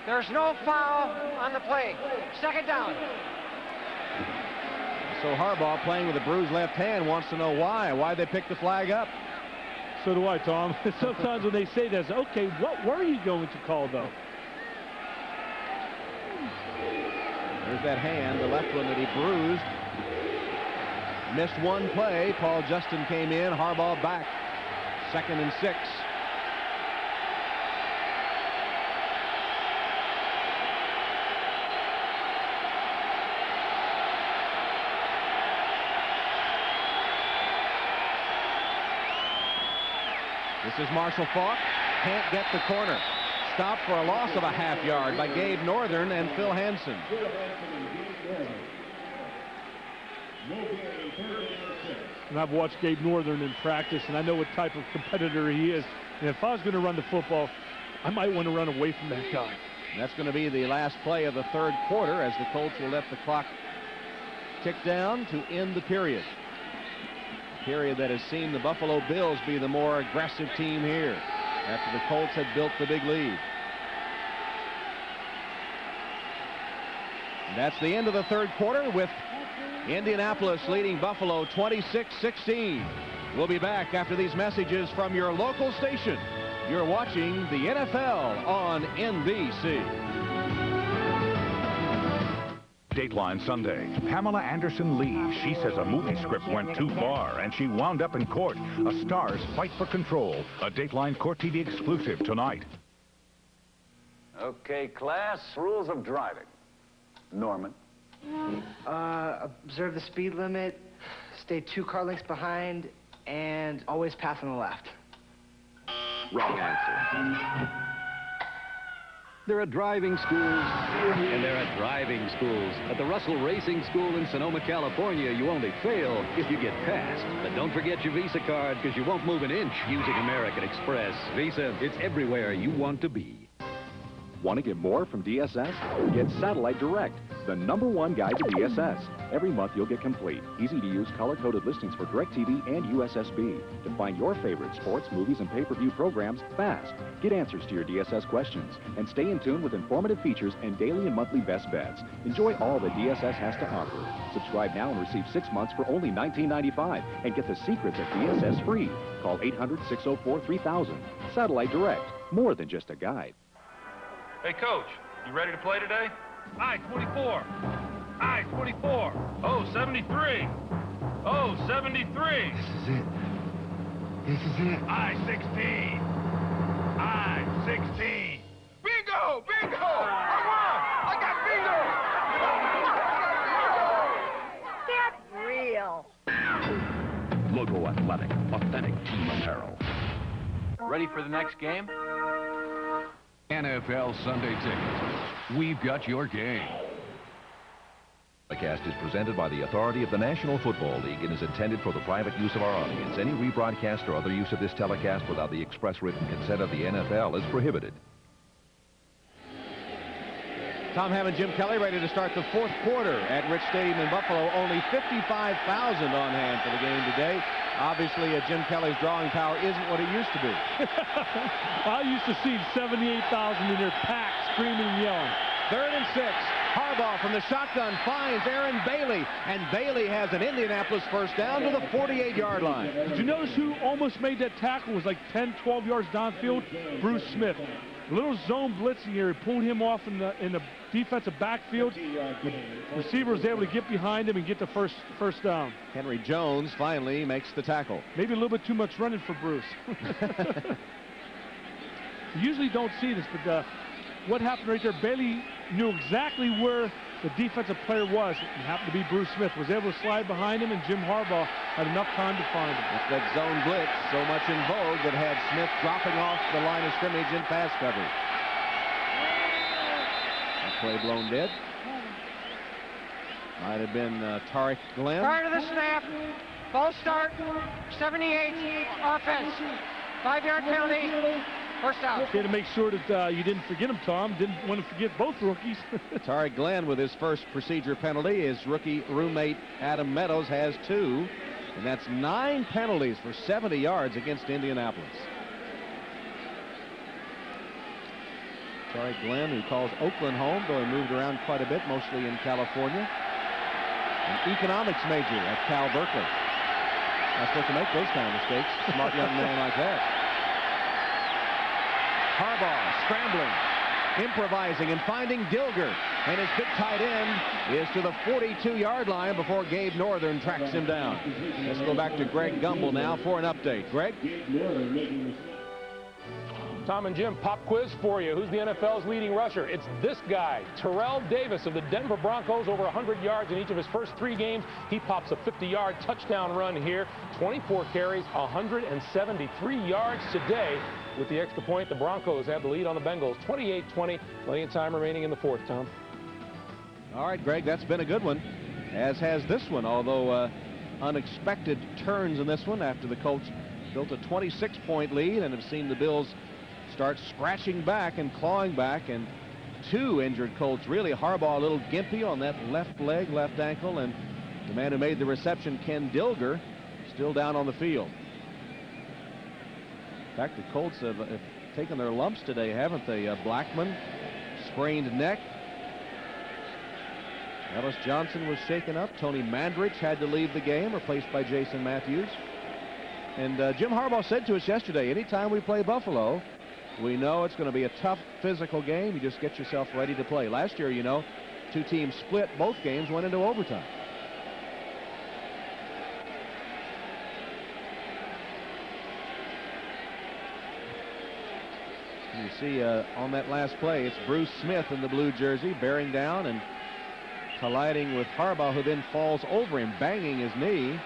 There's no foul on the play. Second down. So Harbaugh, playing with a bruised left hand, wants to know why they picked the flag up. So do I, Tom. Sometimes when they say that, okay, what were you going to call, though? There's that hand, the left one that he bruised. Missed one play. Paul Justin came in. Harbaugh back. 2nd and 6. This is Marshall Faulk. Can't get the corner. Stopped for a loss of a half yard by Gabe Northern and Phil Hansen. And I've watched Gabe Northern in practice, and I know what type of competitor he is. And if I was going to run the football, I might want to run away from that guy. And that's going to be the last play of the 3rd quarter, as the Colts will let the clock tick down to end the period. A period that has seen the Buffalo Bills be the more aggressive team here after the Colts had built the big lead. And that's the end of the 3rd quarter, with Indianapolis leading Buffalo 26-16. We'll be back after these messages from your local station. You're watching the NFL on NBC. Dateline Sunday. Pamela Anderson Lee. She says a movie script went too far and she wound up in court. A star's fight for control. A Dateline Court TV exclusive tonight. Okay, class, rules of driving. Norman. Observe the speed limit, stay 2 car lengths behind, and always pass on the left. Wrong answer. There are driving schools, and there are driving schools. At the Russell Racing School in Sonoma, California, you only fail if you get passed. But don't forget your Visa card, because you won't move an inch using American Express. Visa, it's everywhere you want to be. Want to get more from DSS? Get Satellite Direct, the #1 guide to DSS. Every month you'll get complete, easy-to-use, color-coded listings for DirecTV and USSB to find your favorite sports, movies, and pay-per-view programs fast. Get answers to your DSS questions and stay in tune with informative features and daily and monthly best bets. Enjoy all that DSS has to offer. Subscribe now and receive 6 months for only $19.95 and get the secrets of DSS free. Call 800-604-3000. Satellite Direct, more than just a guide. Hey, Coach, you ready to play today? I-24. I-24. Oh, 73. Oh, 73. This is it. This is it. I-16. I-16. Bingo! Bingo! I won! I got bingo! That's real. Logo Athletic, authentic team apparel. Ready for the next game? NFL Sunday Ticket. We've got your game. The cast is presented by the authority of the National Football League and is intended for the private use of our audience. Any rebroadcast or other use of this telecast without the express written consent of the NFL is prohibited. Tom Hamm and Jim Kelly ready to start the 4th quarter at Rich Stadium in Buffalo. Only 55,000 on hand for the game today. Obviously, Jim Kelly's drawing power isn't what it used to be. I used to see 78,000 in their pack screaming and yelling. 3rd and 6. Harbaugh from the shotgun finds Aaron Bailey, and Bailey has an Indianapolis first down to the 48-yard line. Did you notice who almost made that tackle? It was like 10, 12 yards downfield? Bruce Smith. A little zone blitzing here. He pulled him off in the defensive backfield. The receiver was able to get behind him and get the first down. Henry Jones finally makes the tackle. Maybe a little bit too much running for Bruce. You usually don't see this, but what happened right there, Bailey knew exactly where the defensive player was. It happened to be Bruce Smith. Was able to slide behind him, and Jim Harbaugh had enough time to find him. It's that zone blitz, so much in vogue, that had Smith dropping off the line of scrimmage in pass coverage. play blown dead. Might have been Tariq Glenn. Prior to the snap, ball start, 78, offense. 5-yard penalty, first down. Okay, to make sure that you didn't forget him, Tom. Didn't want to forget both rookies. Tariq Glenn with his first procedure penalty. His rookie roommate Adam Meadows has 2. And that's 9 penalties for 70 yards against Indianapolis. Tariq Glenn, who calls Oakland home, though he moved around quite a bit, mostly in California. An economics major at Cal Berkeley. Not supposed to make those kind of mistakes. Smart young man like that. Harbaugh scrambling, improvising, and finding Dilger. And his big tight end is to the 42-yard line before Gabe Northern tracks him down. Let's go back to Greg Gumbel now for an update. Greg? Tom and Jim, pop quiz for you. Who's the NFL's leading rusher? It's this guy, Terrell Davis of the Denver Broncos, over 100 yards in each of his first 3 games. He pops a 50-yard touchdown run here. 24 carries, 173 yards today. With the extra point, the Broncos have the lead on the Bengals, 28-20. Plenty of time remaining in the 4th, Tom. All right, Greg, that's been a good one, as has this one, although unexpected turns in this one after the Colts built a 26-point lead and have seen the Bills start scratching back and clawing back, and 2 injured Colts. Really, Harbaugh a little gimpy on that left leg, left ankle, and the man who made the reception, Ken Dilger, still down on the field. In fact, the Colts have taken their lumps today, haven't they? Blackman, sprained neck. Ellis Johnson was shaken up. Tony Mandrich had to leave the game, replaced by Jason Matthews. And Jim Harbaugh said to us yesterday, anytime we play Buffalo, we know it's going to be a tough physical game. You just get yourself ready to play. Last year, you know, 2 teams split. Both games went into overtime. You see on that last play, it's Bruce Smith in the blue jersey bearing down and colliding with Harbaugh, who then falls over him, banging his knee.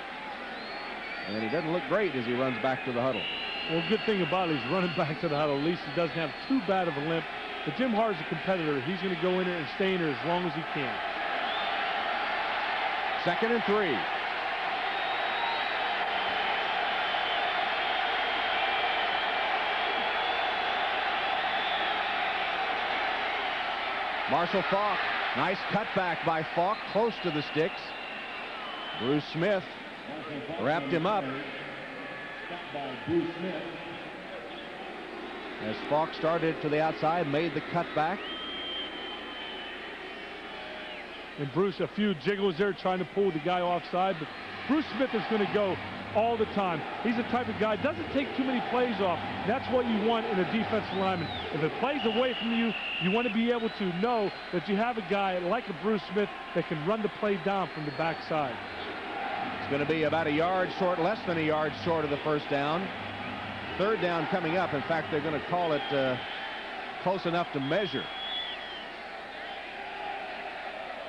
And he doesn't look great as he runs back to the huddle. Well, good thing about it, he's running back to the huddle. At least he doesn't have too bad of a limp. But Jim Hart's a competitor. He's going to go in there and stay in there as long as he can. 2nd and 3. Marshall Faulk, nice cutback by Faulk, close to the sticks. Bruce Smith wrapped him up. As Faulk started to the outside, made the cutback. And Bruce, a few jiggles there trying to pull the guy offside, but Bruce Smith is going to go all the time. He's the type of guy, doesn't take too many plays off. That's what you want in a defensive lineman. If it plays away from you, you want to be able to know that you have a guy like a Bruce Smith that can run the play down from the backside. It's going to be about a yard short, less than a yard short of the first down. 3rd down coming up. In fact, they're going to call it close enough to measure.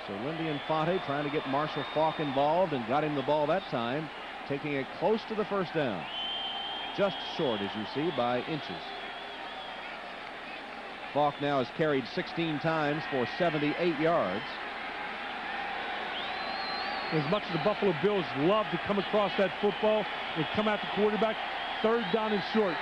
So Lindy Infante trying to get Marshall Faulk involved and got him the ball that time, taking it close to the first down. Just short, as you see, by inches. Faulk now has carried 16 times for 78 yards. As much as the Buffalo Bills love to come across that football and come at the quarterback, 3rd down and short.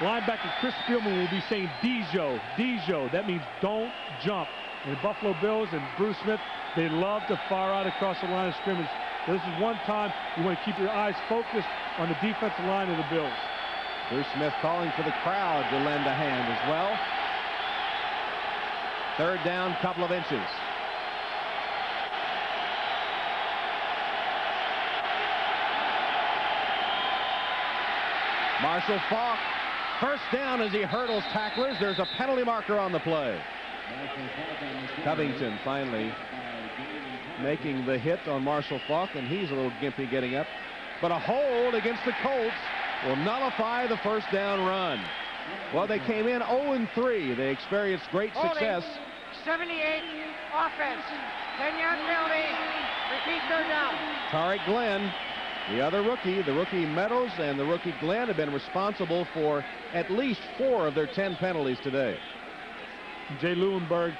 Linebacker Chris Spielman will be saying Dijo, Dijo. That means don't jump. And the Buffalo Bills and Bruce Smith, they love to fire out across the line of scrimmage. This is one time you want to keep your eyes focused on the defensive line of the Bills. Bruce Smith calling for the crowd to lend a hand as well. 3rd down, couple of inches. Marshall Faulk, first down as he hurdles tacklers. There's a penalty marker on the play. Covington finally making the hit on Marshall Faulk, and he's a little gimpy getting up. But a hold against the Colts will nullify the first down run. Well, they came in 0-3. They experienced great success. 78 offense. 10-yard penalty. Repeat 3rd down. Tariq Glenn, the other rookie, the rookie Meadows and the rookie Glenn have been responsible for at least 4 of their 10 penalties today. Jay Lewinberg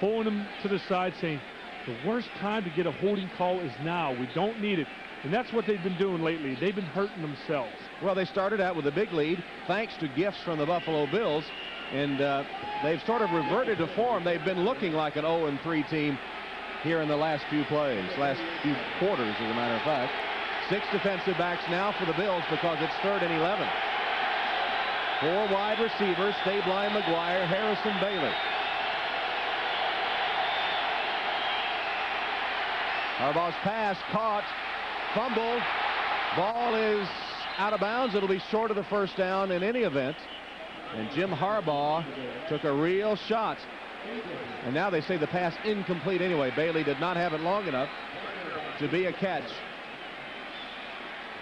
pulling him to the side, saying, the worst time to get a holding call is now. We don't need it. And that's what they've been doing lately. They've been hurting themselves. Well, they started out with a big lead thanks to gifts from the Buffalo Bills, and they've sort of reverted to form. They've been looking like an 0-3 team here in the last few plays, last few quarters, as a matter of fact. 6 defensive backs now for the Bills because it's 3rd and 11. 4 wide receivers, Stabline, McGuire, Harrison, Bailey. Harbaugh's pass caught, fumbled. Ball is out of bounds. It'll be short of the first down in any event. And Jim Harbaugh took a real shot. And now they say the pass incomplete anyway. Bailey did not have it long enough to be a catch.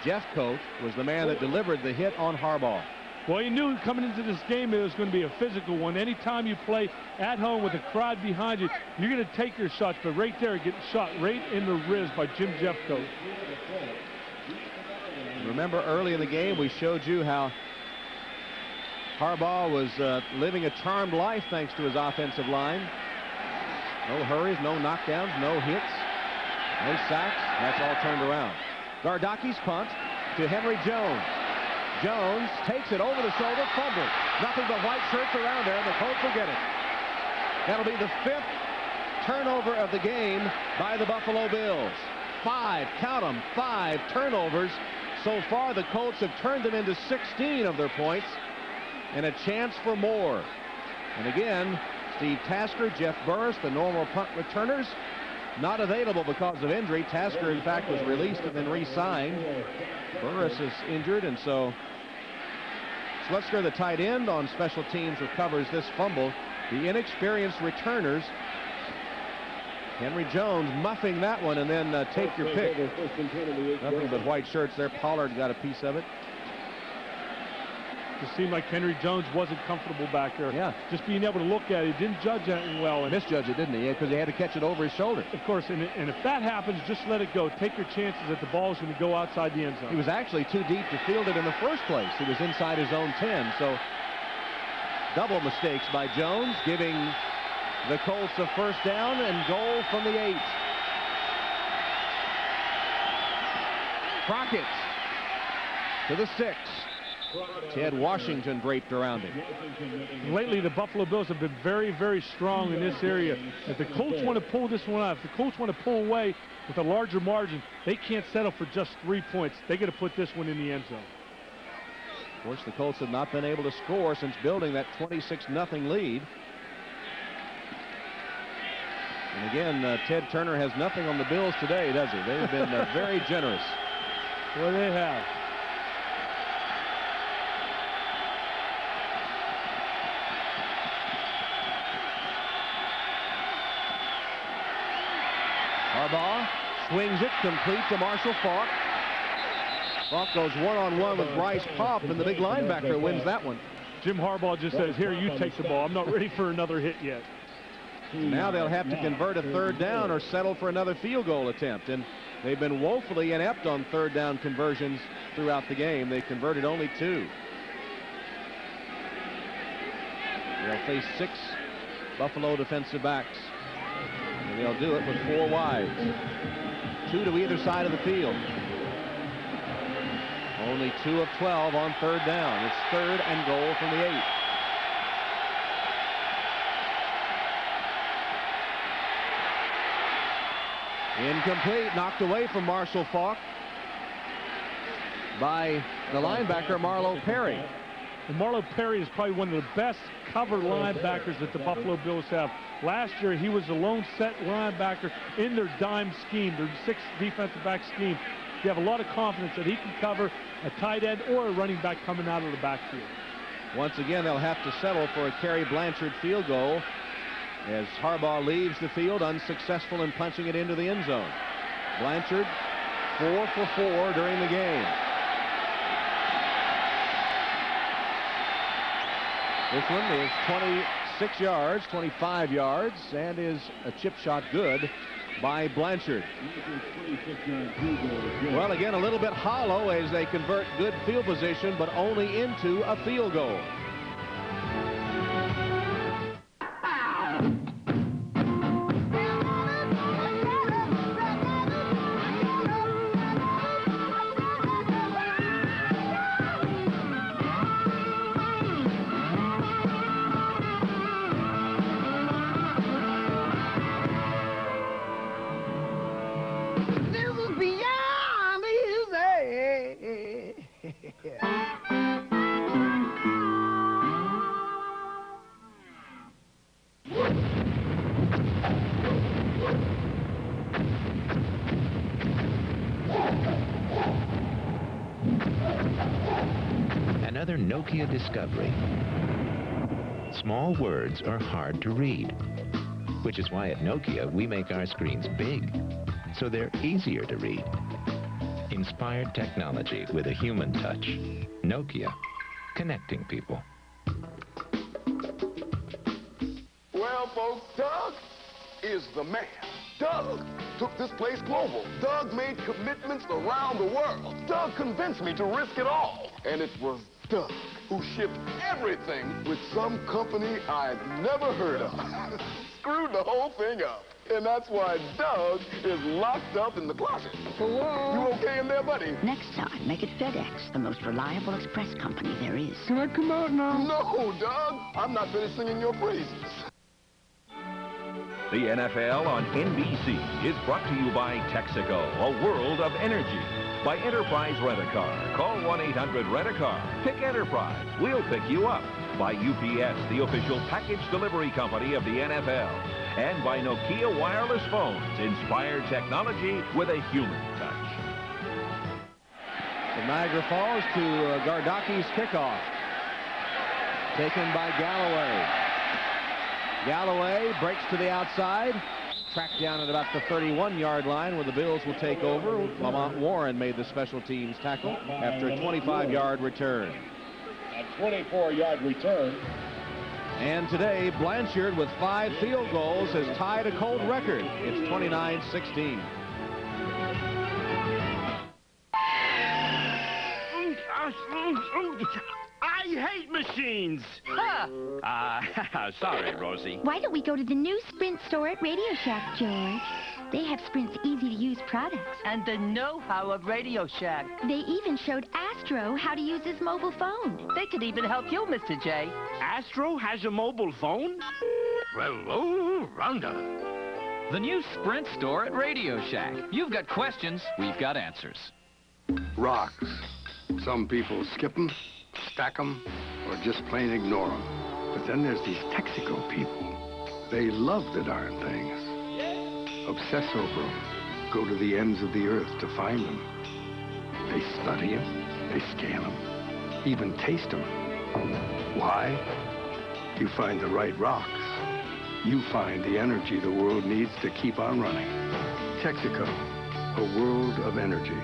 Jeffcoat was the man that delivered the hit on Harbaugh. Well, you knew coming into this game it was going to be a physical one. Anytime you play at home with a crowd behind you, you're going to take your shots. But right there, getting shot right in the ribs by Jim Jeffcoat. Remember early in the game we showed you how Harbaugh was living a charmed life thanks to his offensive line. No hurries, no knockdowns, no hits, no sacks. That's all turned around. Gardaki's punt to Henry Jones. Jones takes it over the shoulder, fumbled. Nothing but white shirts around there, and the Colts will get it. That'll be the 5th turnover of the game by the Buffalo Bills. 5, count them, 5 turnovers. So far, the Colts have turned them into 16 of their points, and a chance for more. And again, Steve Tasker, Jeff Burris, the normal punt returners, not available because of injury. Tasker, in fact, was released and then re-signed. Burris is injured, and so Slutzker, the tight end on special teams, recovers this fumble. The inexperienced returners, Henry Jones muffing that one, and then take your pick. Nothing but white shirts there. Pollard got a piece of it. It seemed like Henry Jones wasn't comfortable back there. Yeah. Just being able to look at it, didn't judge that well. And misjudged it, didn't he? Because he had to catch it over his shoulder. Of course, and if that happens, just let it go. Take your chances that the ball is going to go outside the end zone. He was actually too deep to field it in the first place. He was inside his own 10. So double mistakes by Jones, giving the Colts a first down and goal from the 8. Crockett to the 6. Ted Washington draped around him. Lately, the Buffalo Bills have been very, very strong in this area. If the Colts want to pull this one out, if the Colts want to pull away with a larger margin, they can't settle for just 3 points. They got to put this one in the end zone. Of course, the Colts have not been able to score since building that 26-0 lead. And again, Ted Turner has nothing on the Bills today, does he? They've been very generous. Well, they have. Harbaugh swings it complete to Marshall Faulk. Faulk goes one-on-one with Bryce Popp, and the big linebacker wins that one. Jim Harbaugh just says, here, you take the ball. I'm not ready for another hit yet. Now they'll have to convert a 3rd down or settle for another field goal attempt. And they've been woefully inept on 3rd down conversions throughout the game. They converted only 2. They'll face 6 Buffalo defensive backs. And they'll do it with 4 wides. 2 to either side of the field. Only 2 of 12 on 3rd down. It's 3rd and goal from the 8. Incomplete, knocked away from Marshall Faulk by the linebacker Marlo Perry. And Marlo Perry is probably one of the best cover linebackers that the Buffalo Bills have. Last year, he was the lone set linebacker in their dime scheme, their 6 defensive back scheme. You have a lot of confidence that he can cover a tight end or a running back coming out of the backfield. Once again, they'll have to settle for a Kerry Blanchard field goal as Harbaugh leaves the field unsuccessful in punching it into the end zone. Blanchard 4 for 4 during the game. This one is 26 yards, 25 yards, and is a chip shot good by Blanchard. Well, again, a little bit hollow as they convert good field position, but only into a field goal. Another Nokia discovery. Small words are hard to read, which is why at Nokia we make our screens big, so they're easier to read. Inspired technology with a human touch. Nokia, connecting people. Well, folks, Doug is the man. Doug took this place global. Doug made commitments around the world. Doug convinced me to risk it all. And it was Doug who shipped everything with some company I'd never heard of. Screwed the whole thing up. And that's why Doug is locked up in the closet. Hello? You okay in there, buddy? Next time, make it FedEx, the most reliable express company there is. Can I come out now? No, Doug. I'm not finished singing your praises. The NFL on NBC is brought to you by Texaco, a world of energy. By Enterprise Rent-A-Car. Call 1-800-RENT-A-CAR. Pick Enterprise. We'll pick you up. By UPS, the official package delivery company of the NFL. And by Nokia wireless phones. Inspired technology with a human touch. From Niagara Falls to Gardaki's kickoff. Taken by Galloway. Galloway breaks to the outside. Tracked down at about the 31-yard line where the Bills will take over. Lamont Warren made the special teams tackle after a 25-yard return. A 24-yard return. And today, Blanchard with 5 field goals has tied a Colt record. It's 29-16. I hate machines. Sorry, Rosie. Why don't we go to the new Sprint store at Radio Shack, George? They have Sprint's easy-to-use products. And the know-how of Radio Shack. They even showed Astro how to use his mobile phone. They could even help you, Mr. J. Astro has a mobile phone? Hello, Rhonda. The new Sprint store at Radio Shack. You've got questions, we've got answers. Rocks. Some people skip them, stack them, or just plain ignore them. But then there's these Texaco people. They love the darn things. Obsess over them. Go to the ends of the earth to find them. They study them, they scale them, even taste them. Why? You find the right rocks. You find the energy the world needs to keep on running. Texaco, a world of energy.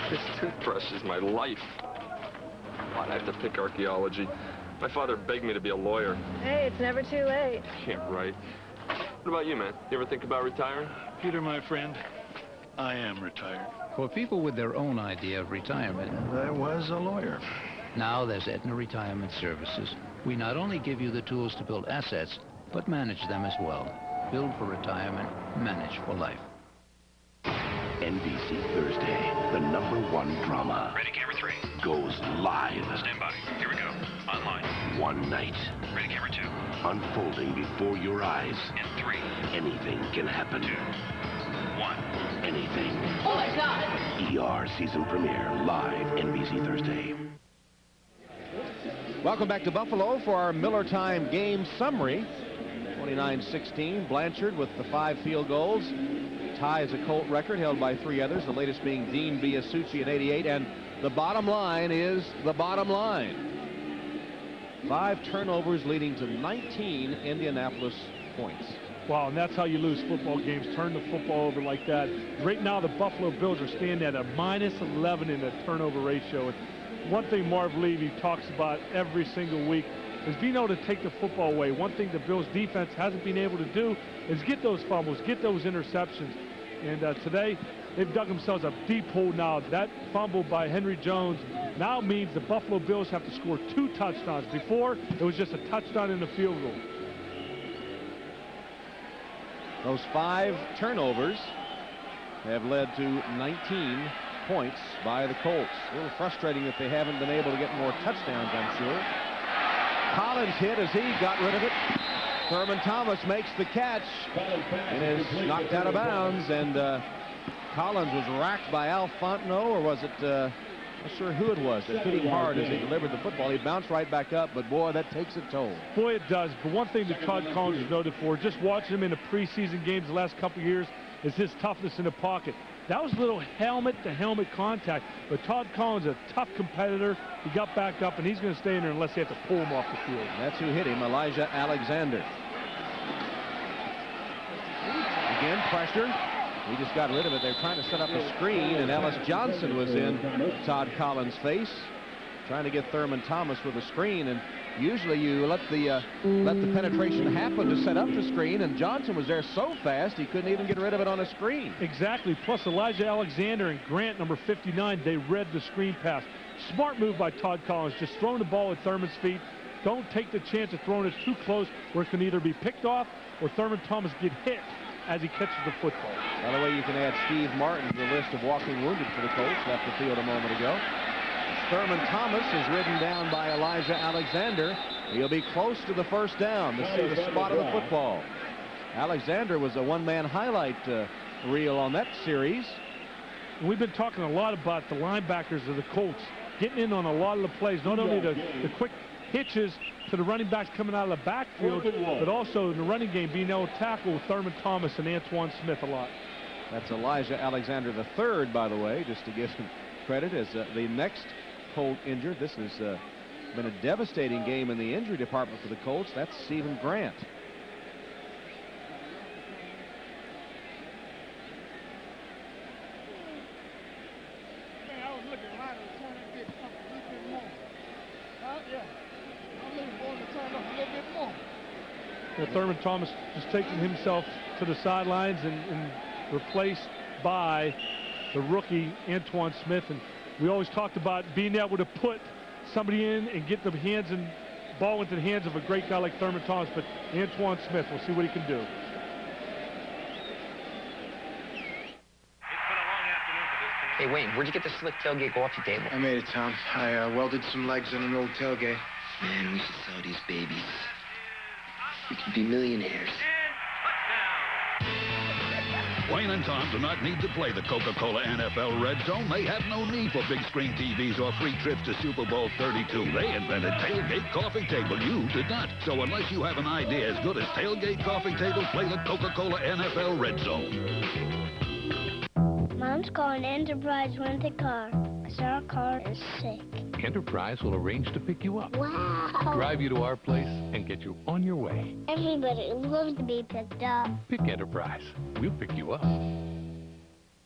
This toothbrush is my life. Why'd I have to pick archaeology? My father begged me to be a lawyer. Hey, it's never too late. Yeah, right. What about you, man? You ever think about retiring? Peter, my friend, I am retired. For people with their own idea of retirement, I was a lawyer. Now there's Aetna Retirement Services. We not only give you the tools to build assets, but manage them as well. Build for retirement, manage for life. NBC Thursday, the #1 drama. Ready, camera 3. Goes live. Stand by. Here we go. Online. One night. Ready, camera 2. Unfolding before your eyes. And 3. Anything can happen. 2. 1. Anything. Oh my God! ER season premiere, live, NBC Thursday. Welcome back to Buffalo for our Miller Time game summary. 29-16, Blanchard with the 5 field goals. Ties a Colt record held by 3 others, the latest being Dean Biasucci in '88. And the bottom line is the bottom line. 5 turnovers leading to 19 Indianapolis points. Wow, and that's how you lose football games. Turn the football over like that. Right now, the Buffalo Bills are standing at a -11 in the turnover ratio. And one thing Marv Levy talks about every single week is being able to take the football away. One thing the Bills defense hasn't been able to do is get those fumbles, get those interceptions. And today, they've dug themselves a deep hole now. That fumble by Henry Jones now means the Buffalo Bills have to score 2 touchdowns. Before, it was just a touchdown in the field goal. Those 5 turnovers have led to 19 points by the Colts. A little frustrating that they haven't been able to get more touchdowns, I'm sure. Collins hit as he got rid of it. Thurman Thomas makes the catch and is knocked out of bounds, and Collins was racked by Al Fontenot, or was it, not sure who it was that hit him hard as he delivered the football. He bounced right back up, but boy, that takes a toll. Boy, it does. But one thing that Todd Collins is noted for, just watching him in the preseason games the last couple of years, is his toughness in the pocket. That was a little helmet-to-helmet contact, but Todd Collins, a tough competitor. He got back up, and he's going to stay in there unless they have to pull him off the field. That's who hit him, Elijah Alexander. Again, pressure. He just got rid of it. They're trying to set up a screen, and Ellis Johnson was in Todd Collins' face, trying to get Thurman Thomas with a screen. And usually you let the penetration happen to set up the screen, and Johnson was there so fast he couldn't even get rid of it on a screen. Exactly. Plus Elijah Alexander and Grant, number 59, they read the screen pass. Smart move by Todd Collins, just throwing the ball at Thurman's feet. Don't take the chance of throwing it too close where it can either be picked off or Thurman Thomas get hit as he catches the football. By the way, you can add Steve Martin to the list of walking wounded for the Colts, left the field a moment ago. Thurman Thomas is ridden down by Elijah Alexander. He'll be close to the first down to see the spot of the football. Alexander was a one-man highlight reel on that series. And we've been talking a lot about the linebackers of the Colts getting in on a lot of the plays, not only the quick hitches to the running backs coming out of the backfield, but also in the running game being able to tackle Thurman Thomas and Antoine Smith a lot. That's Elijah Alexander III, by the way, just to give him credit, as the next Colt injured. This has been a devastating game in the injury department for the Colts. That's Stephen Grant. Thurman Thomas just taking himself to the sidelines and replaced by the rookie Antoine Smith. And we always talked about being able to put somebody in and get the hands and ball into the hands of a great guy like Thurman Thomas. But Antoine Smith, we'll see what he can do. Hey, Wayne, where'd you get the slick tailgate coffee table? I made it, Tom. I welded some legs in an old tailgate. Man, we should sell these babies. We could be millionaires. Wayne and Tom do not need to play the Coca-Cola NFL Red Zone. They have no need for big screen TVs or free trips to Super Bowl 32. They invented Tailgate Coffee Table. You did not. So unless you have an idea as good as Tailgate Coffee Table, play the Coca-Cola NFL Red Zone. Mom's calling Enterprise Rent-A-Car. Our car is sick. Enterprise will arrange to pick you up. Wow. Drive you to our place and get you on your way. Everybody loves to be picked up. Pick Enterprise. We'll pick you up.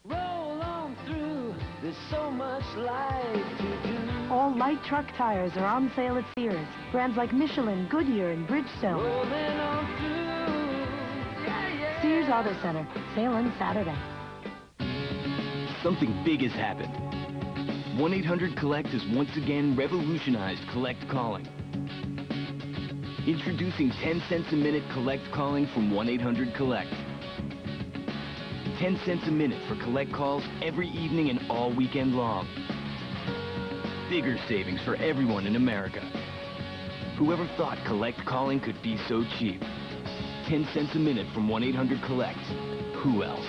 Roll on through. There's so much life to do. All light truck tires are on sale at Sears. Brands like Michelin, Goodyear, and Bridgestone. Rolling on through. Yeah, yeah. Sears Auto Center. Sale on Saturday. Something big has happened. 1-800-COLLECT has once again revolutionized collect calling. Introducing 10 cents a minute collect calling from 1-800-COLLECT. 10 cents a minute for collect calls every evening and all weekend long. Bigger savings for everyone in America. Whoever thought collect calling could be so cheap? 10 cents a minute from 1-800-COLLECT. Who else?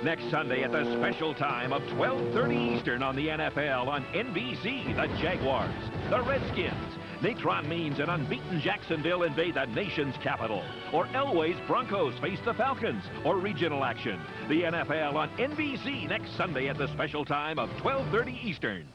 Next Sunday at the special time of 12:30 Eastern on the NFL on NBC, the Jaguars, the Redskins, Natron Means and unbeaten Jacksonville invade the nation's capital, or Elway's Broncos face the Falcons, or regional action. The NFL on NBC next Sunday at the special time of 12:30 Eastern.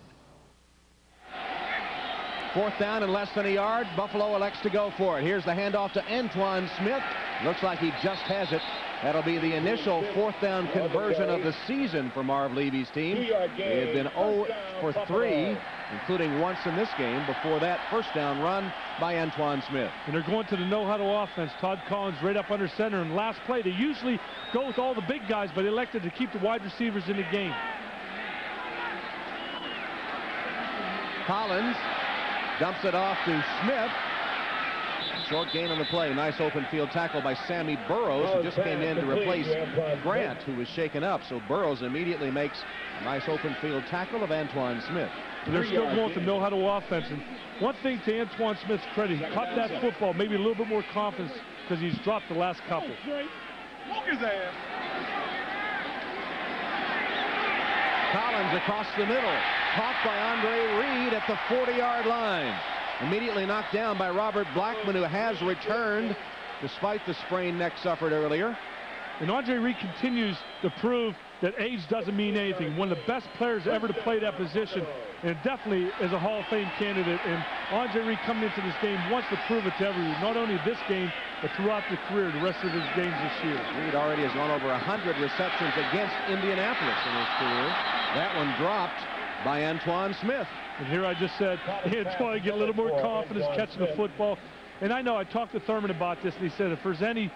Fourth down and less than a yard. Buffalo elects to go for it. Here's the handoff to Antoine Smith. Looks like he just has it. That'll be the initial fourth down conversion of the season for Marv Levy's team. They had been 0 for 3, including once in this game. Before that, first down run by Antoine Smith. And they're going to the no-huddle offense. Todd Collins right up under center. And last play, they usually go with all the big guys, but elected to keep the wide receivers in the game. Collins dumps it off to Smith. Short gain on the play. Nice open field tackle by Sammy Burroughs, who just came in to replace Grant, who was shaken up. So Burroughs immediately makes a nice open field tackle of Antoine Smith. And they're still going with the no-huddle offense. And one thing to Antoine Smith's credit, he caught that football, maybe a little bit more confidence because he's dropped the last couple. Smoke his ass. Collins across the middle. Caught by Andre Reed at the 40-yard line. Immediately knocked down by Robert Blackman, who has returned despite the sprained neck suffered earlier. And Andre Reed continues to prove that age doesn't mean anything. One of the best players ever to play that position, and definitely is a Hall of Fame candidate. And Andre Reed coming into this game wants to prove it to everyone, not only this game, but throughout the career, the rest of his games this year. Reed already has gone over 100 receptions against Indianapolis in his career. That one dropped by Antoine Smith. And here I just said, Antoine, get a little more confidence catching the football. And I know I talked to Thurman about this, and he said if there's any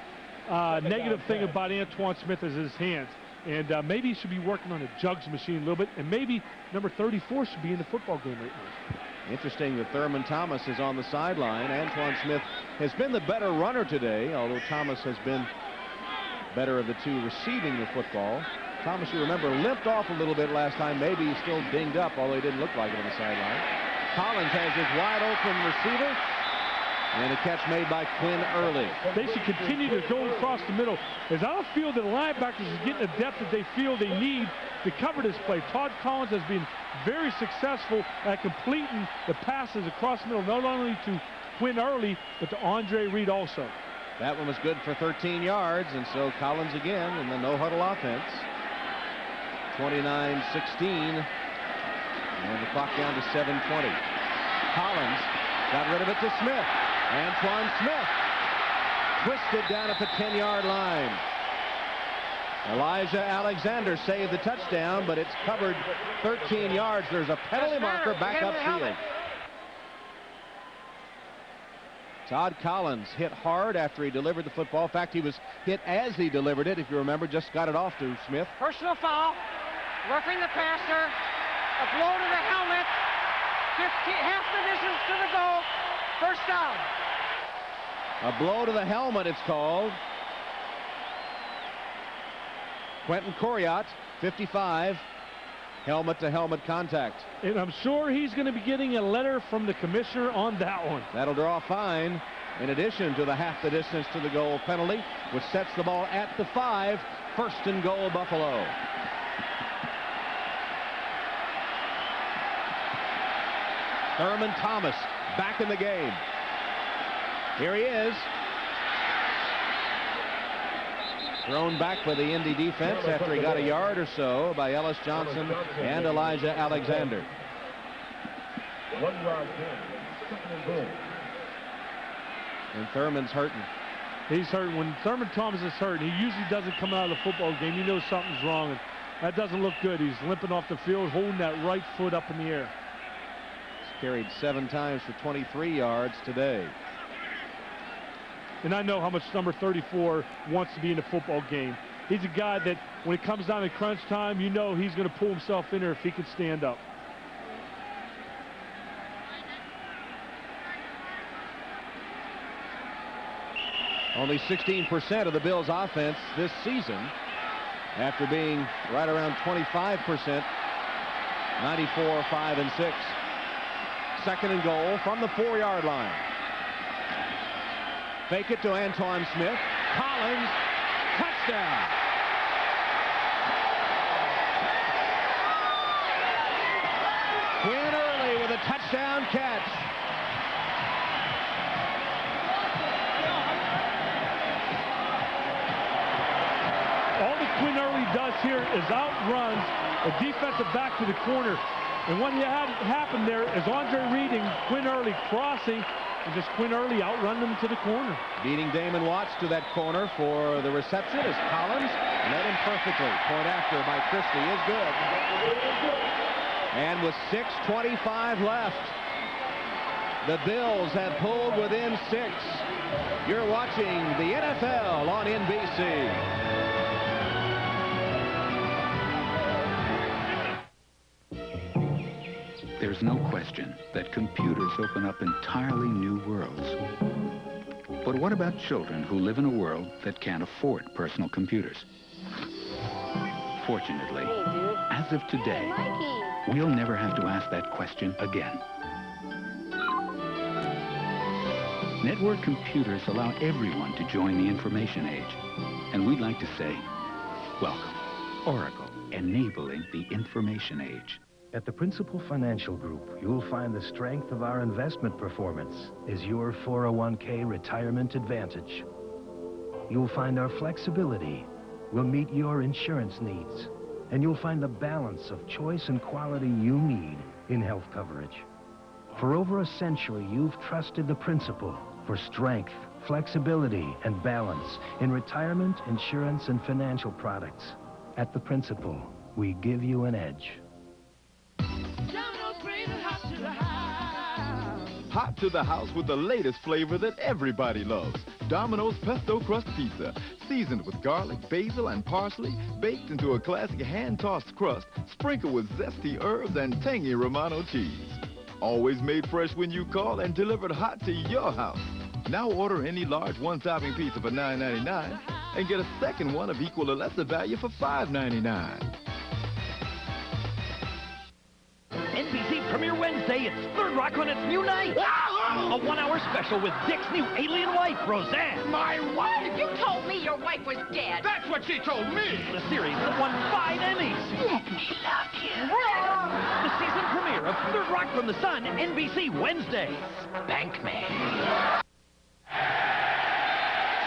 negative thing about Antoine Smith is his hands. And maybe he should be working on a jugs machine a little bit, and maybe number 34 should be in the football game right now. Interesting that Thurman Thomas is on the sideline. Antoine Smith has been the better runner today, although Thomas has been better of the two receiving the football. Thomas, you remember, limped off a little bit last time. Maybe he's still dinged up, although he didn't look like it on the sideline. Collins has his wide open receiver. And a catch made by Quinn Early. They should continue to go across the middle, as I don't feel that the linebackers are getting the depth that they feel they need to cover this play. Todd Collins has been very successful at completing the passes across the middle, not only to Quinn Early, but to Andre Reed also. That one was good for 13 yards, and so Collins again in the no-huddle offense. 29-16, and the clock down to 7:20. Collins got rid of it to Smith. Antoine Smith twisted down at the 10-yard line. Elijah Alexander saved the touchdown, but it's covered 13 yards. There's a penalty marker back upfield. Todd Collins hit hard after he delivered the football. In fact, he was hit as he delivered it, if you remember, just got it off to Smith. Personal foul, roughing the passer, a blow to the helmet, 15, half the distance to the goal, first down. A blow to the helmet, it's called. Quentin Coriat, 55, helmet-to-helmet contact. And I'm sure he's going to be getting a letter from the commissioner on that one. That'll draw a fine, in addition to the half the distance to the goal penalty, which sets the ball at the 5, first and goal, Buffalo. Thurman Thomas back in the game. Here he is. Thrown back by the Indy defense after he got a yard or so by Ellis Johnson and Elijah Alexander. And Thurman's hurting. He's hurting. When Thurman Thomas is hurt, he usually doesn't come out of the football game. You know something's wrong, and that doesn't look good. He's limping off the field, holding that right foot up in the air. He's carried 7 times for 23 yards today. And I know how much number 34 wants to be in a football game. He's a guy that when it comes down to crunch time, you know he's going to pull himself in there if he can stand up. Only 16% of the Bills' offense this season, after being right around 25%, 94, 5, and 6. Second and goal from the 4-yard line. Fake it to Antoine Smith. Collins, touchdown. Quinn Early with a touchdown catch. All that Quinn Early does here is outruns a defensive back to the corner. And what had happened there is Andre Reed and Quinn Early crossing, and just Quinn Early outrun them to the corner. Beating Damon Watts to that corner for the reception is Collins. Led him perfectly. Point after by Christie is good. And with 6:25 left, the Bills have pulled within 6. You're watching the NFL on NBC. There's no question that computers open up entirely new worlds. But what about children who live in a world that can't afford personal computers? Fortunately, as of today, we'll never have to ask that question again. Network computers allow everyone to join the information age. And we'd like to say, welcome, Oracle. enabling the information age. At the Principal Financial Group, you'll find the strength of our investment performance is your 401k retirement advantage. You'll find our flexibility will meet your insurance needs. And you'll find the balance of choice and quality you need in health coverage. For over a century, you've trusted the Principal for strength, flexibility, and balance in retirement, insurance, and financial products. At the Principal, we give you an edge. Hot to the house with the latest flavor that everybody loves. Domino's Pesto Crust Pizza. Seasoned with garlic, basil, and parsley, baked into a classic hand-tossed crust, sprinkled with zesty herbs and tangy Romano cheese. Always made fresh when you call and delivered hot to your house. Now order any large one-topping pizza for $9.99 and get a second one of equal or lesser value for $5.99. NBC Premiere Wednesday, it's Third Rock on its new night. A 1-hour special with Dick's new alien wife, Roseanne. My wife? You told me your wife was dead. That's what she told me. The series that won 5 Emmys. Let me love you. The season premiere of Third Rock from the Sun, NBC Wednesday. Bankman.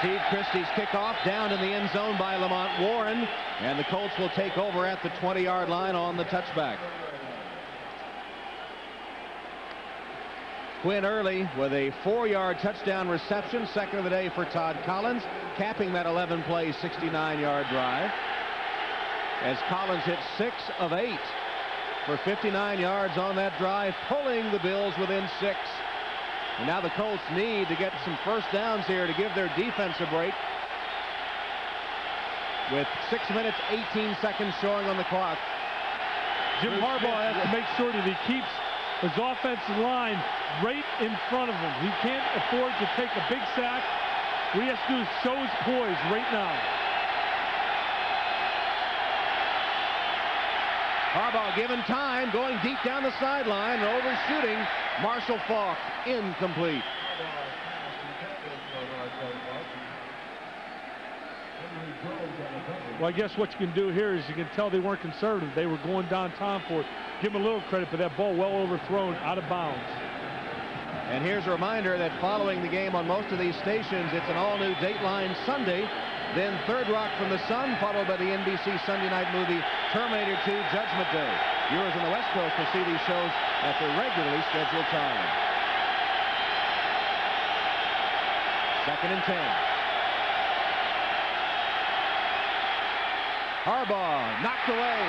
Steve Christie's kickoff down in the end zone by Lamont Warren, and the Colts will take over at the 20-yard line on the touchback. Quinn Early with a 4-yard touchdown reception, second of the day for Todd Collins, capping that 11-play, 69-yard drive. As Collins hit 6 of 8 for 59 yards on that drive, pulling the Bills within 6. And now the Colts need to get some first downs here to give their defense a break. With 6 minutes, 18 seconds showing on the clock. Jim Harbaugh has to make sure that he keeps his offensive line right in front of him. He can't afford to take a big sack. What he has to do is show his poise right now. Harbaugh given time, going deep down the sideline, overshooting. Marshall Faulk, incomplete. Well, I guess what you can do here is you can tell they weren't conservative. They were going downtown for it. Give them a little credit, but that ball well overthrown, out of bounds. And here's a reminder that following the game on most of these stations, it's an all-new Dateline Sunday. Then Third Rock from the Sun, followed by the NBC Sunday night movie Terminator 2 Judgment Day. Viewers on the West Coast will see these shows at their regularly scheduled time. 2nd and 10. Harbaugh knocked away.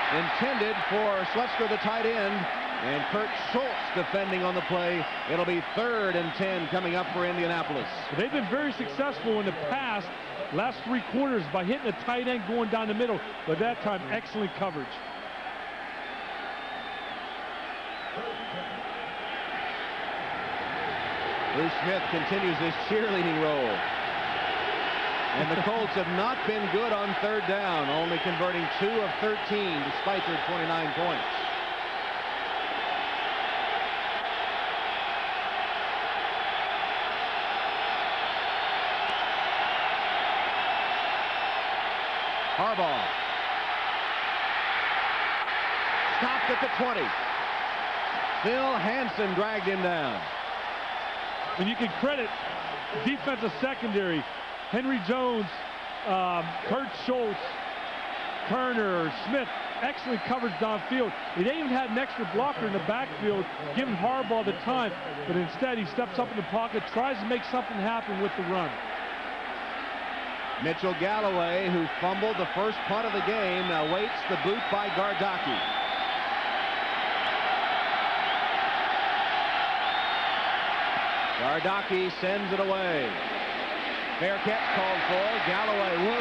Intended for Schletzker, the tight end. And Kurt Schultz defending on the play. It'll be 3rd and 10 coming up for Indianapolis. They've been very successful in the past, last 3 quarters, by hitting a tight end going down the middle. But that time, excellent coverage. Bruce Smith continues his cheerleading role. And the Colts have not been good on 3rd down, only converting 2 of 13 despite their 29 points. Harbaugh. Stopped at the 20. Phil Hansen dragged him down. And you can credit defensive secondary. Henry Jones, Kurt Schultz, Turner, Smith, excellent coverage downfield. They even had an extra blocker in the backfield, giving Harbaugh the time, but instead he steps up in the pocket, tries to make something happen with the run. Mitchell Galloway, who fumbled the first punt of the game, now waits the boot by Gardocki. Gardocki sends it away. Fair catch called for. Galloway, woo!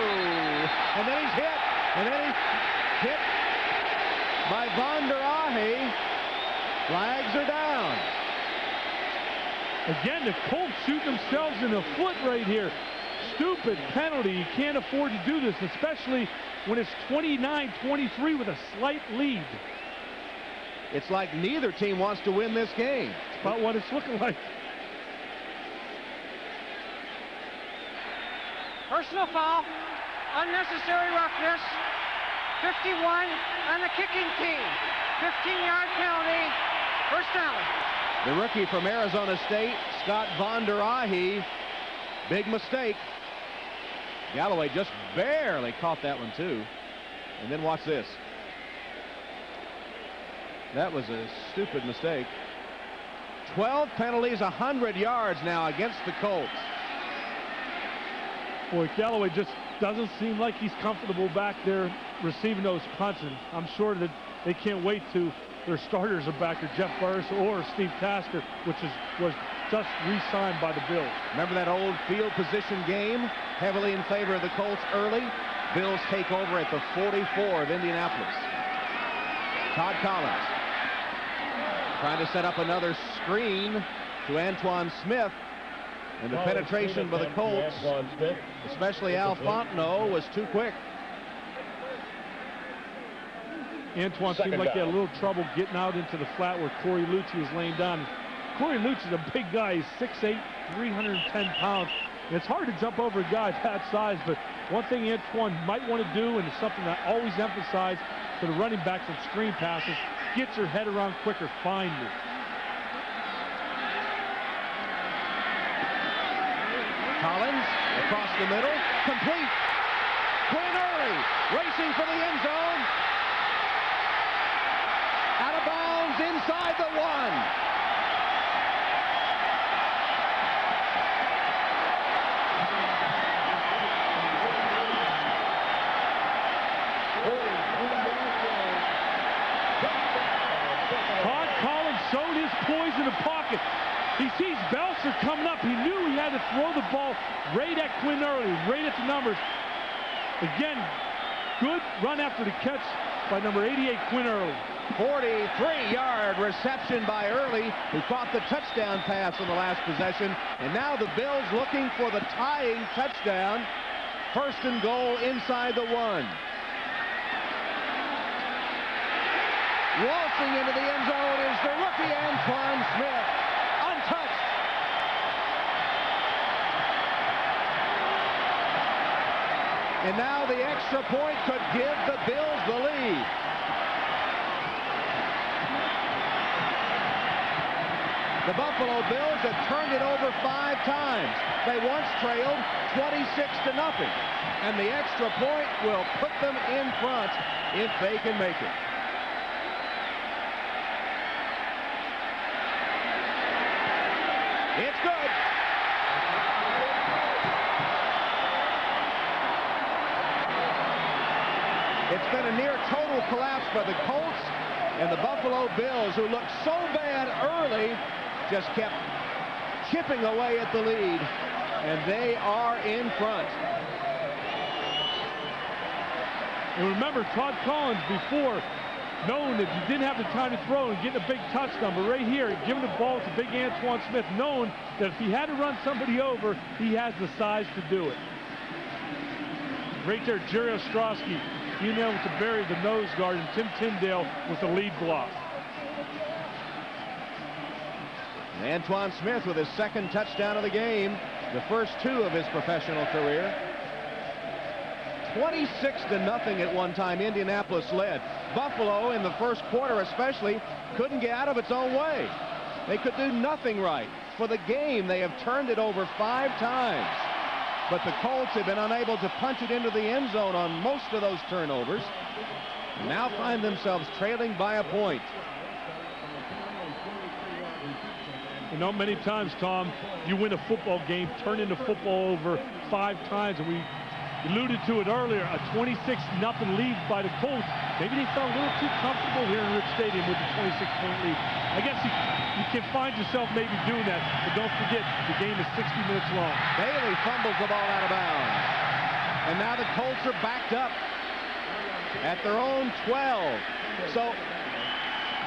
And then he's hit. And then he's hit by Von der Ahe. Flags are down. Again, the Colts shoot themselves in the foot right here. Stupid penalty. You can't afford to do this, especially when it's 29-23 with a slight lead. It's like neither team wants to win this game. It's about what it's looking like. Personal foul, unnecessary roughness. 51 on the kicking team. 15-yard penalty. First down. The rookie from Arizona State, Scott Von Der Ahe. Big mistake. Galloway just barely caught that one, too. And then watch this. That was a stupid mistake. 12 penalties, 100 yards now against the Colts. Boy, Galloway just doesn't seem like he's comfortable back there receiving those punts, and I'm sure that they can't wait to their starters are back there, Jeff Burris or Steve Tasker, was just re-signed by the Bills. Remember that old field position game? Heavily in favor of the Colts early. Bills take over at the 44 of Indianapolis. Todd Collins trying to set up another screen to Antoine Smith. And the penetration by the Colts, especially Al Fontenot, was too quick. Antoine seemed like he had a little trouble getting out into the flat where Corey Lucci was laying down. Corey Lucci is a big guy. He's 6'8", 310 pounds. And it's hard to jump over a guy that size, but one thing Antoine might want to do, and it's something I always emphasize for the running backs on screen passes, get your head around quicker, find me. Collins across the middle, complete. Quinn Early racing for the end zone. Out of bounds inside the 1. Todd Collins showed his poise in the pocket. He sees Belcher coming up. He knew he had to throw the ball right at Quinn Early, right at the numbers. Again, good run after the catch by number 88, Quinn Early. 43-yard reception by Early, who caught the touchdown pass on the last possession. And now the Bills looking for the tying touchdown. First and goal inside the 1. Waltzing into the end zone is the rookie Antoine Smith. Untouched. And now the extra point could give the Bills the lead. The Buffalo Bills have turned it over 5 times. They once trailed 26-0. And the extra point will put them in front if they can make it. It's good. It's been a near total collapse by the Colts, and the Buffalo Bills, who looked so bad early, just kept chipping away at the lead, and they are in front. And remember, Todd Collins before, knowing that he didn't have the time to throw and getting a big touchdown, but right here, giving the ball to big Antoine Smith, knowing that if he had to run somebody over, he has the size to do it. Right there, Jerry Ostrowski being able to bury the nose guard, and Tim Tyndale with the lead block. And Antoine Smith with his second touchdown of the game, the first 2 of his professional career. 26-0 at one time, Indianapolis led. Buffalo in the first quarter especially couldn't get out of its own way. They could do nothing right. For the game, they have turned it over 5 times. But the Colts have been unable to punch it into the end zone on most of those turnovers. Now find themselves trailing by a point. You know, many times, Tom, you win a football game, turn into football over 5 times, and we alluded to it earlier, a 26-0 lead by the Colts. Maybe they felt a little too comfortable here in Rich Stadium with the 26-point lead. I guess you can find yourself maybe doing that, but don't forget, the game is 60 minutes long. Bailey fumbles the ball out of bounds. And now the Colts are backed up at their own 12. So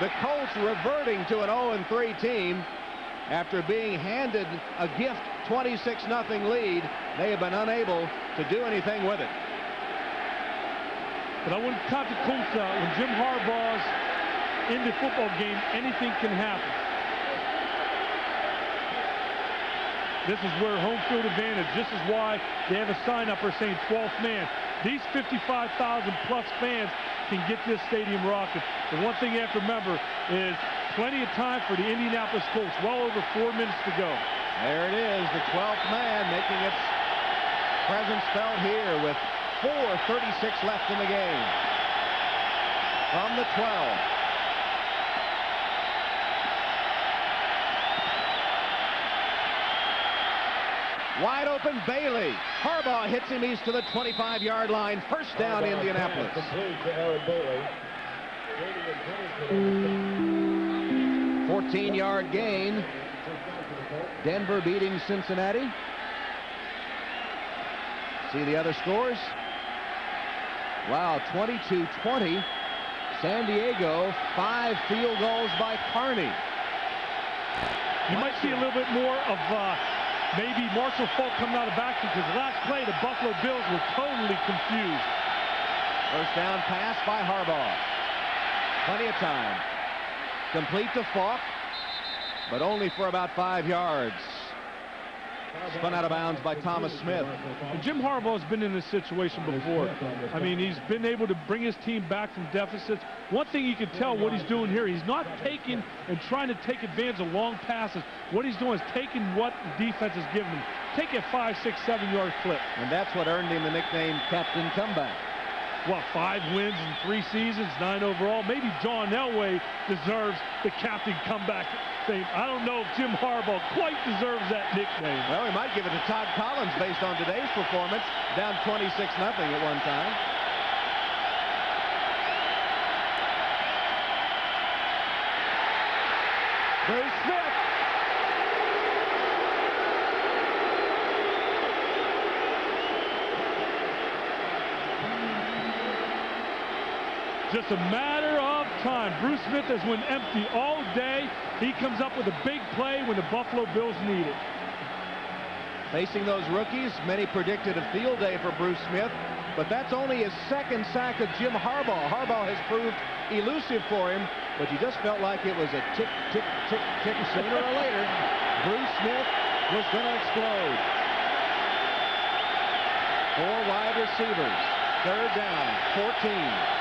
the Colts reverting to an 0-3 team after being handed a gift 26-0 lead. They have been unable to do anything with it. But I wouldn't count the Colts out. When Jim Harbaugh's in the football game, anything can happen. This is where home field advantage. This is why they have a sign up there saying 12th man. these 55,000-plus fans can get this stadium rocking. The one thing you have to remember is plenty of time for the Indianapolis Colts. Well over 4 minutes to go. There it is, the 12th man making its presence felt here with 4:36 left in the game. From the 12. Wide open Bailey. Harbaugh hits him east to the 25-yard line. First down, Indianapolis. 14-yard gain. Denver beating Cincinnati. See the other scores? Wow, 22-20. San Diego, 5 field goals by Carney. You might see a little bit more of maybe Marshall Faulk coming out of backfield, because last play the Buffalo Bills were totally confused. First down pass by Harbaugh. Plenty of time. Complete to Faulk, but only for about 5 yards. Spun out of bounds by Thomas Smith. Jim Harbaugh's been in this situation before. I mean, he's been able to bring his team back from deficits. One thing you can tell what he's doing here, he's not taking and trying to take advantage of long passes. What he's doing is taking what the defense has given him. Take a 5, 6, 7-yard clip. And that's what earned him the nickname Captain Comeback. What, 5 wins in 3 seasons, 9 overall? Maybe John Elway deserves the Captain Comeback thing. I don't know if Jim Harbaugh quite deserves that nickname. Well, we might give it to Todd Collins based on today's performance. Down 26-0 at one time. Bruce Smith. Just a matter of time. Bruce Smith has went empty all day. He comes up with a big play when the Buffalo Bills need it. Facing those rookies, many predicted a field day for Bruce Smith, but that's only his second sack of Jim Harbaugh. Harbaugh has proved elusive for him, but you just felt like it was a tick, tick, tick, tick. Sooner or later, Bruce Smith was going to explode. 4 wide receivers. Third down, 14.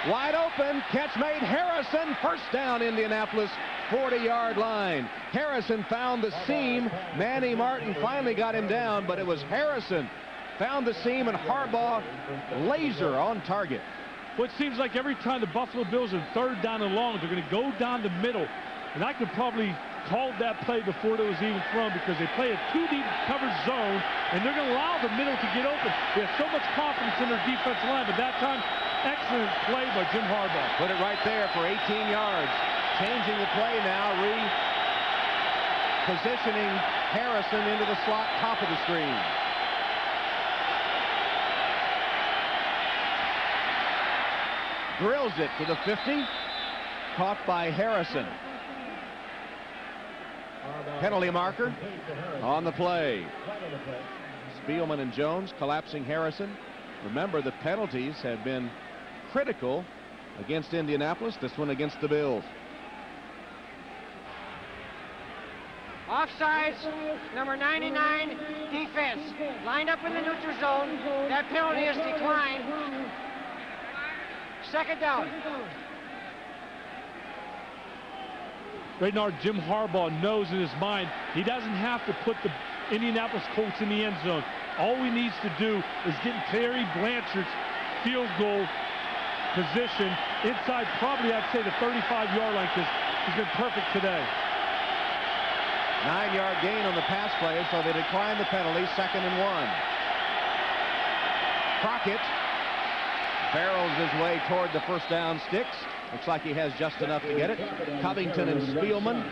Wide open, catch made, Harrison, first down, Indianapolis, 40-yard line. Harrison found the seam. Manny Martin finally got him down, but it was Harrison found the seam, and Harbaugh laser on target. Well, it seems like every time the Buffalo Bills are third down and long, they're going to go down the middle. And I could probably call that play before it was even thrown, because they play a 2-deep coverage zone, and they're going to allow the middle to get open. They have so much confidence in their defensive line, but that time, excellent play by Jim Harbaugh. Put it right there for 18 yards. Changing the play now, repositioning Harrison into the slot top of the screen. Drills it to the 50. Caught by Harrison. Penalty marker on the play. Spielman and Jones collapsing Harrison. Remember, the penalties have been critical against Indianapolis. This one against the Bills. Offsides, number 99, defense. Lined up in the neutral zone. That penalty is declined. Second down. Right now, Jim Harbaugh knows in his mind he doesn't have to put the Indianapolis Colts in the end zone. All he needs to do is get Terry Blanchard's field goal position inside, probably I'd say the 35-yard line, because he's been perfect today. 9-yard gain on the pass play, so they decline the penalty. 2nd and 1. Crockett barrels his way toward the first down sticks. Looks like he has just enough to get it. Covington and Spielman,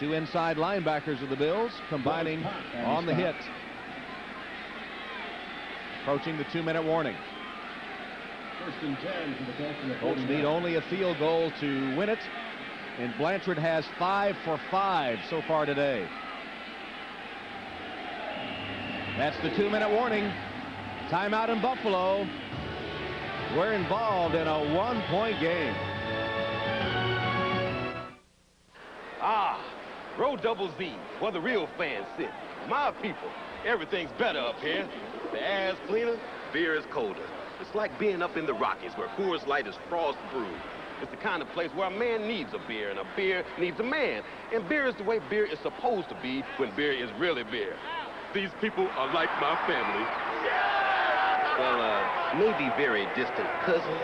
2 inside linebackers of the Bills, combining on the hit. Approaching the 2-minute warning. Colts need only a field goal to win it, and Blanchard has 5 for 5 so far today. That's the 2-minute warning. Timeout in Buffalo. We're involved in a 1-point game. Ah, row double Z, where the real fans sit. My people, everything's better up here. The air's cleaner, beer is colder. It's like being up in the Rockies where Coors Light is frost brewed. It's the kind of place where a man needs a beer and a beer needs a man. And beer is the way beer is supposed to be when beer is really beer. These people are like my family. Well, maybe very distant cousins.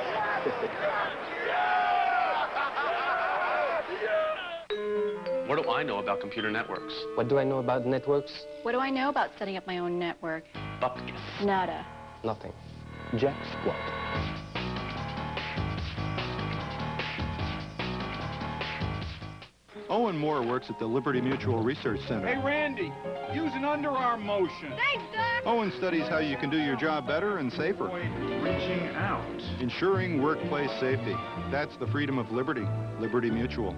What do I know about computer networks? What do I know about networks? What do I know about setting up my own network? Bupkis. Nada. Nothing. Jack squat. Owen Moore works at the Liberty Mutual Research Center. Hey, Randy, use an underarm motion. Thanks, Doc. Owen studies how you can do your job better and safer. Reaching out. Ensuring workplace safety. That's the freedom of liberty. Liberty Mutual.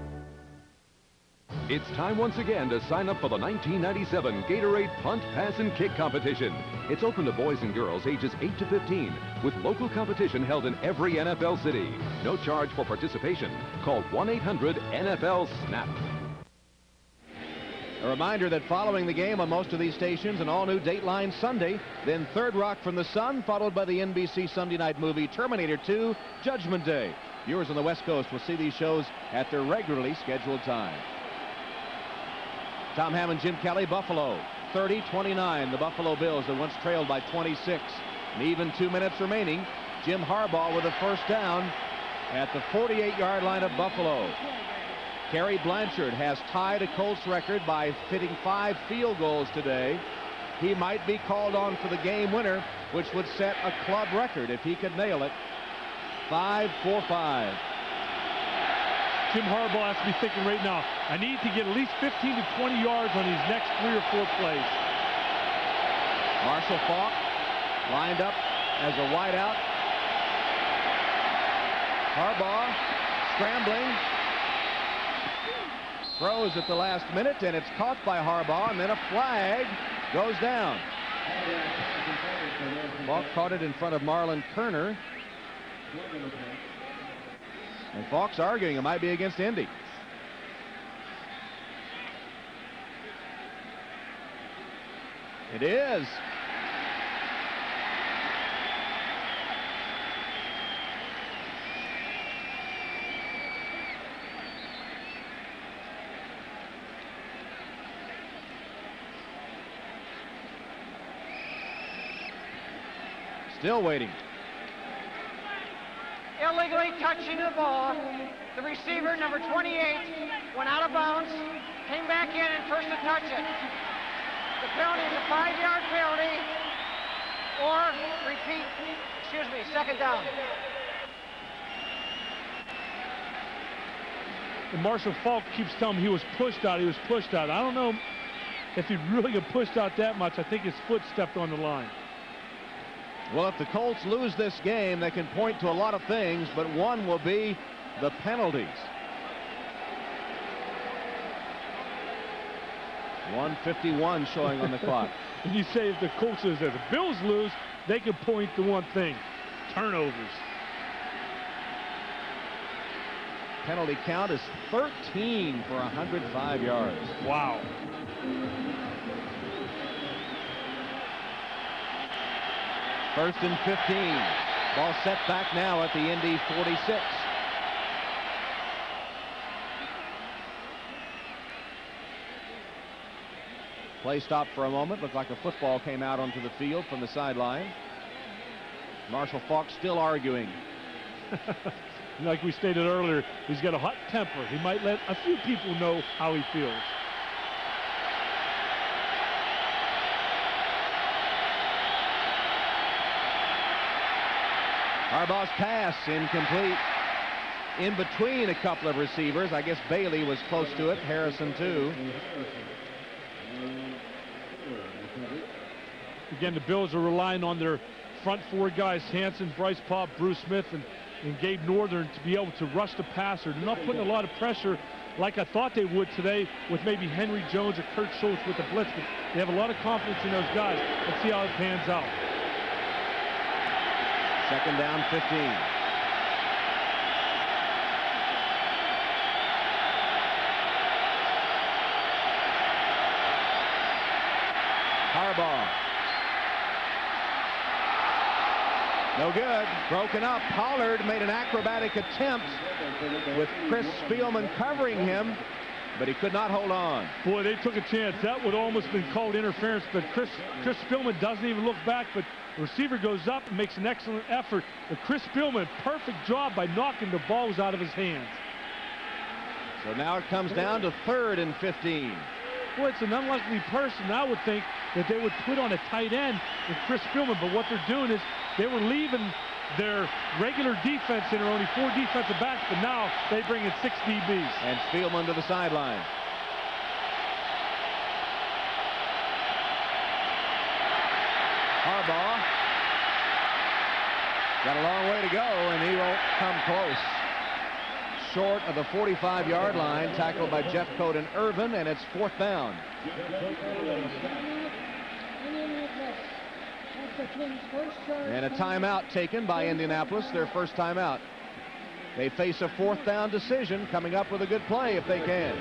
It's time once again to sign up for the 1997 Gatorade Punt, Pass, and Kick competition. It's open to boys and girls ages 8 to 15, with local competition held in every NFL city. No charge for participation. Call 1-800-NFL-SNAP. A reminder that following the game on most of these stations, an all-new Dateline Sunday, then Third Rock from the Sun, followed by the NBC Sunday night movie Terminator 2, Judgment Day. Viewers on the West Coast will see these shows at their regularly scheduled time. Tom Hammond, Jim Kelly, Buffalo, 30-29. The Buffalo Bills that once trailed by 26. And even 2 minutes remaining. Jim Harbaugh with a first down at the 48-yard line of Buffalo. Kerry Blanchard has tied a Colts record by fitting 5 field goals today. He might be called on for the game winner, which would set a club record if he could nail it. 5-4-5. Jim Harbaugh has to be thinking right now, I need to get at least 15 to 20 yards on these next 3 or 4 plays. Marshall Faulk lined up as a wideout. Harbaugh scrambling. Throws at the last minute, and it's caught by Harbaugh, and then a flag goes down. Faulk caught it in front of Marlon Kerner. And Faulk's arguing it might be against Indy. It is. Still waiting. Illegally touching the ball. The receiver, number 28, went out of bounds, came back in and first to touch it. The penalty is a 5-yard penalty, or repeat, second down. And Marshall Faulk keeps telling me he was pushed out. He was pushed out. I don't know if he really got pushed out that much. I think his foot stepped on the line. Well, if the Colts lose this game, they can point to a lot of things, but one will be the penalties. 1:51 showing on the clock. And you say if the Colts lose, if the Bills lose, they can point to one thing: turnovers. Penalty count is 13 for 105 yards. Wow. First and 15. Ball set back now at the Indy 46. Play stopped for a moment. Looked like a football came out onto the field from the sideline. Marshall Faulk still arguing. Like we stated earlier, he's got a hot temper. He might let a few people know how he feels. Harbaugh's pass incomplete. In between a couple of receivers. I guess Bailey was close to it. Harrison too. Again, the Bills are relying on their front 4 guys, Hanson, Bryce Pop, Bruce Smith, and Gabe Northern to be able to rush the passer. They're not putting a lot of pressure like I thought they would today with maybe Henry Jones or Kurt Schultz with the blitz. But they have a lot of confidence in those guys. Let's see how it pans out. Second down, 15. No good. Broken up. Pollard made an acrobatic attempt with Chris Spielman covering him, but he could not hold on. Boy, they took a chance. That would almost been called interference, but Chris Spielman doesn't even look back, but the receiver goes up and makes an excellent effort. But Chris Spielman, perfect job by knocking the balls out of his hands. So now it comes down to 3rd and 15. Boy, it's an unlikely person. I would think that they would put on a tight end with Chris Spielman, but what they're doing is they were leaving their regular defense in. There are only 4 defensive backs, but now they bring in 6 DBs. And Spielman to the sideline. Harbaugh got a long way to go, and he won't come close. Short of the 45-yard line, tackled by Jeffcoat and Irvin, and it's 4th down. And a timeout taken by Indianapolis, their first timeout. They face a 4th down decision, coming up with a good play if they can.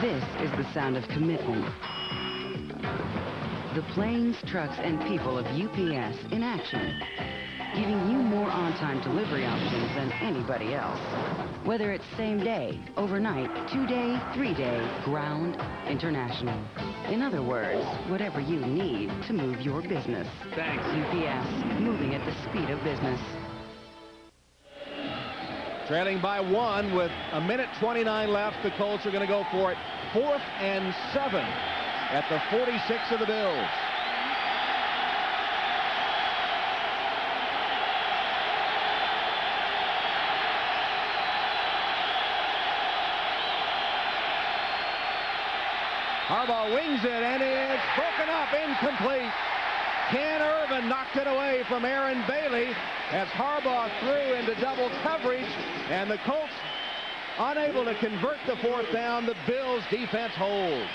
This is the sound of commitment. The planes, trucks, and people of UPS in action, giving you more on-time delivery options than anybody else. Whether it's same day, overnight, 2-day, 3-day, ground, international. In other words, whatever you need to move your business. Thanks. UPS, moving at the speed of business. Trailing by 1 with 1:29 left. The Colts are going to go for it. 4th and 7 at the 46 of the Bills. Harbaugh wings it, and it's broken up, incomplete. Ken Irvin knocked it away from Aaron Bailey as Harbaugh threw into double coverage, and the Colts unable to convert the 4th down. The Bills defense holds.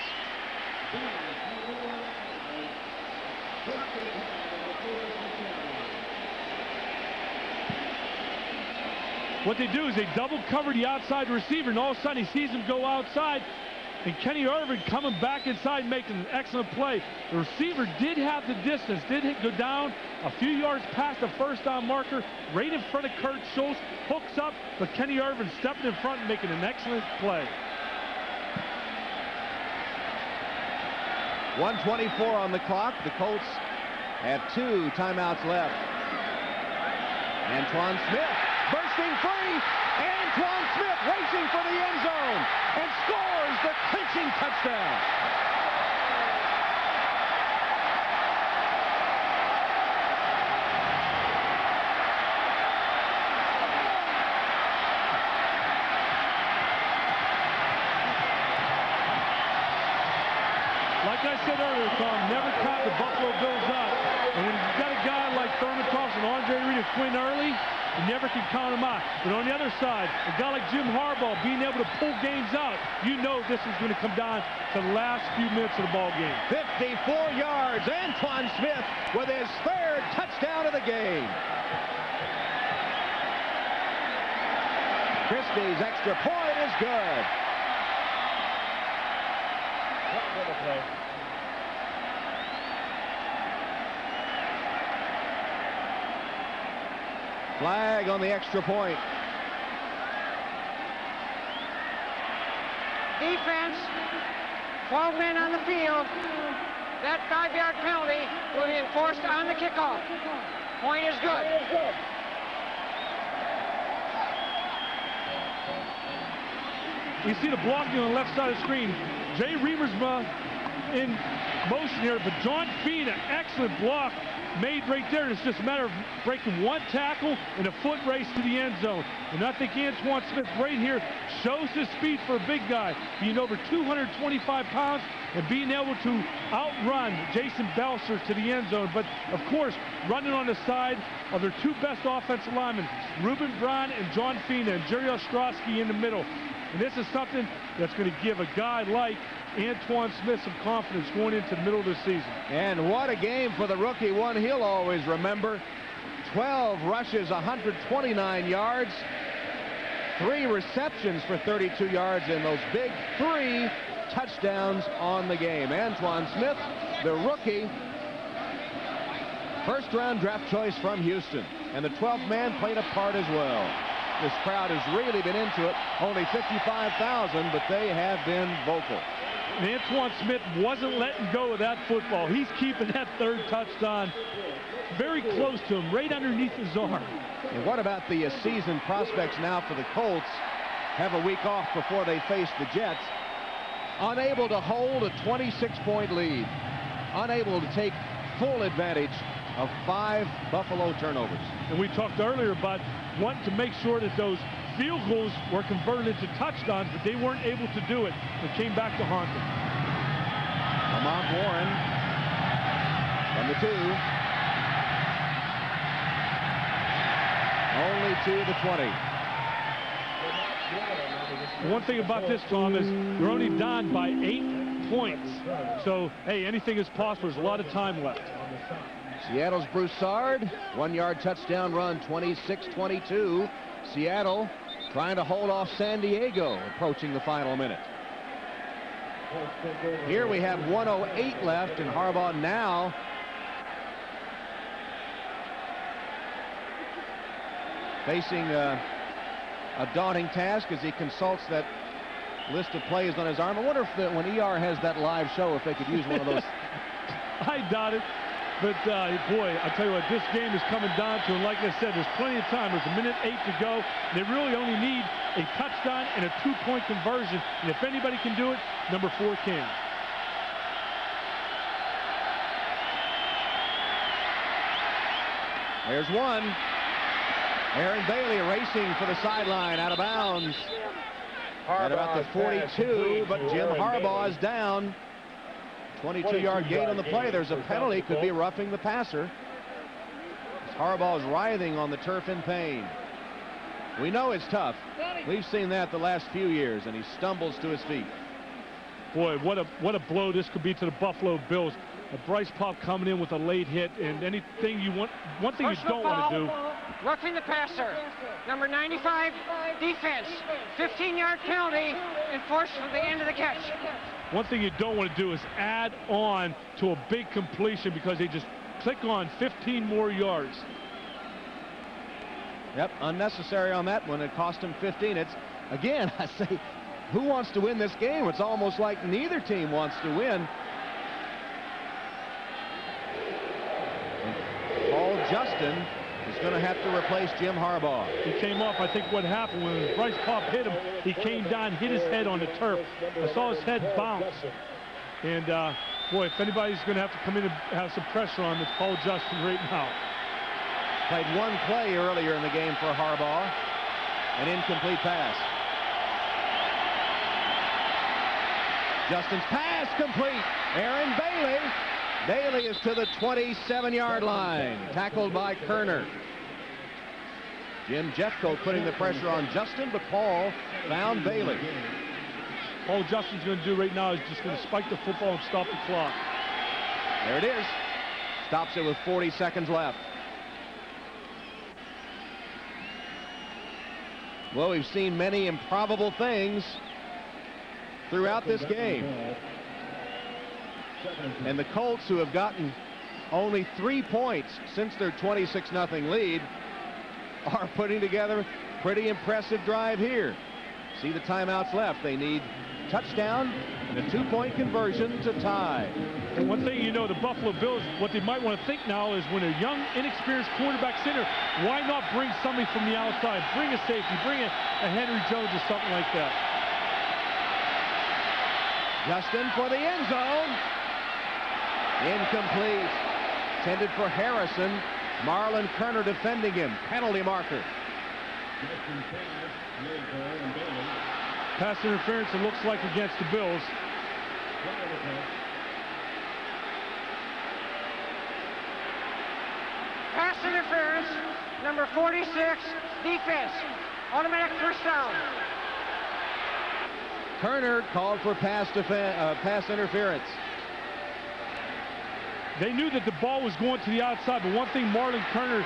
What they do is they double cover the outside receiver, and all of a sudden he sees him go outside, and Kenny Irvin coming back inside making an excellent play. The receiver did have the distance, did go down a few yards past the first down marker, right in front of Kurt Schultz, hooks up, but Kenny Irvin stepping in front and making an excellent play. 1:24 on the clock. The Colts have 2 timeouts left. Antoine Smith bursting free. Antoine Smith racing for the end zone and scores the clinching touchdown. Like I said earlier, Tom, never count the Buffalo Bills out. And when you've got a guy like Thurman Thompson, Andre Reed, and Quinn Early, you never can count them out. But on the other side, a guy like Jim Harbaugh being able to pull games out, you know this is going to come down to the last few minutes of the ball game. 54 yards. Antoine Smith with his 3rd touchdown of the game. Christie's extra point is good. Flag on the extra point. Defense, 12 men on the field. That 5-yard penalty will be enforced on the kickoff. Point is good. You see the blocking on the left side of the screen. Jay Reamersma in motion here, but John Feen, an excellent block made right there. And it's just a matter of breaking one tackle and a foot race to the end zone. And I think Antoine Smith right here shows his speed for a big guy, being over 225 pounds and being able to outrun Jason Belcher to the end zone. But of course, running on the side of their 2 best offensive linemen, Reuben Brown and John Feen, and Jerry Ostrowski in the middle. And this is something that's going to give a guy like Antoine Smith some confidence going into the middle of the season. And what a game for the rookie, one he'll always remember. 12 rushes, 129 yards. 3 receptions for 32 yards and those big 3 touchdowns on the game. Antoine Smith, the rookie, first-round draft choice from Houston. And the 12th man played a part as well. This crowd has really been into it. Only 55,000, but they have been vocal. And Antoine Smith wasn't letting go of that football. He's keeping that 3rd touchdown very close to him, right underneath his arm. And what about the season prospects now for the Colts? Have a week off before they face the Jets. Unable to hold a 26-point lead. Unable to take full advantage of 5 Buffalo turnovers. And we talked earlier about wanting to make sure that those field goals were converted into touchdowns, but they weren't able to do it. It came back to haunt them. Lamont Warren from the 2. Only to the 20. One thing about this, Tom, is you're only down by 8 points. So, hey, anything is possible. There's a lot of time left. Seattle's Broussard, 1-yard touchdown run, 26-22. Seattle trying to hold off San Diego, approaching the final minute. Here we have 1:08 left, and Harbaugh now facing a daunting task as he consults that list of plays on his arm. I wonder if when ER has that live show, if they could use one of those. I doubt it. But, boy, I tell you what, this game is coming down to, and like I said, there's plenty of time. There's 1:08 to go. They really only need a touchdown and a 2-point conversion. And if anybody can do it, number 4 can. There's one. Aaron Bailey racing for the sideline, out of bounds. At about the 42, but Jim Harbaugh is down. 22-yard gain on the play. There's a penalty. Could be roughing the passer. Harbaugh is writhing on the turf in pain. We know it's tough. We've seen that the last few years, and he stumbles to his feet. Boy, what a blow this could be to the Buffalo Bills. Bryce Paup coming in with a late hit, and anything you want, one thing you don't want to do. Roughing the passer. Number 95, defense. 15-yard penalty enforced for the end of the catch. One thing you don't want to do is add on to a big completion because they just click on 15 more yards. Yep, unnecessary on that one. It cost him 15. It's, again, I say, who wants to win this game? It's almost like neither team wants to win. And Paul Justin is going to have to replace Jim Harbaugh. He came off. I think what happened when Bryce Paup hit him, he came down, hit his head on the turf. I saw his head bounce. And, boy, if anybody's going to have to come in and have some pressure on him, it's Paul Justin right now. Played one play earlier in the game for Harbaugh. An incomplete pass. Justin's pass complete. Aaron Bailey. Bailey is to the 27-yard line. Tackled by Kerner. Jim Jeffcoat putting the pressure on Justin, but Paul found Bailey. All Justin's going to do right now is just going to spike the football and stop the clock. There it is. Stops it with 40 seconds left. Well, we've seen many improbable things throughout this game. And the Colts, who have gotten only 3 points since their 26-0 lead, are putting together a pretty impressive drive here. See the timeouts left. They need touchdown and a 2-point conversion to tie. And one thing you know, the Buffalo Bills, what they might want to think now is when a young, inexperienced quarterback center, why not bring somebody from the outside? Bring a safety, bring a Henry Jones or something like that. Justin for the end zone. Incomplete. Intended for Harrison. Marlon Kerner defending him. Penalty marker. Pass interference, it looks like, against the Bills. Pass interference, number 46, defense. Automatic first down. Kerner called for pass interference. They knew that the ball was going to the outside, but one thing Marlon Kerner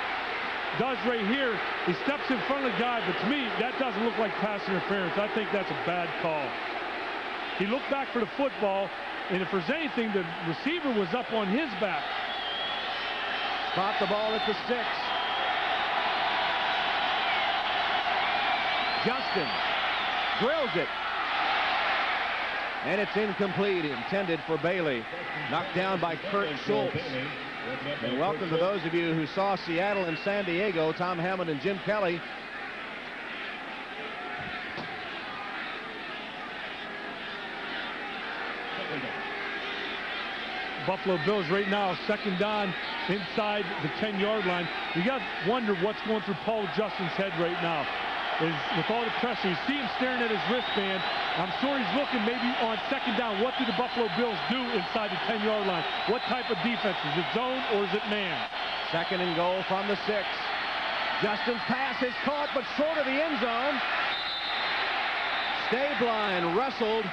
does right here, he steps in front of the guy, but to me, that doesn't look like pass interference. I think that's a bad call. He looked back for the football, and if there's anything, the receiver was up on his back. Spot the ball at the 6. Justin drills it. And it's incomplete, intended for Bailey. Knocked down by Kurt Schultz. And welcome to those of you who saw Seattle and San Diego. Tom Hammond and Jim Kelly. Buffalo Bills right now, second down inside the 10-yard line. You got to wonder what's going through Paul Justin's head right now. With all the pressure, you see him staring at his wristband. I'm sure he's looking maybe on second down. What do the Buffalo Bills do inside the 10-yard line? What type of defense? Is it zone or is it man? Second and goal from the 6. Justin's pass is caught, but short of the end zone. Stabline wrestled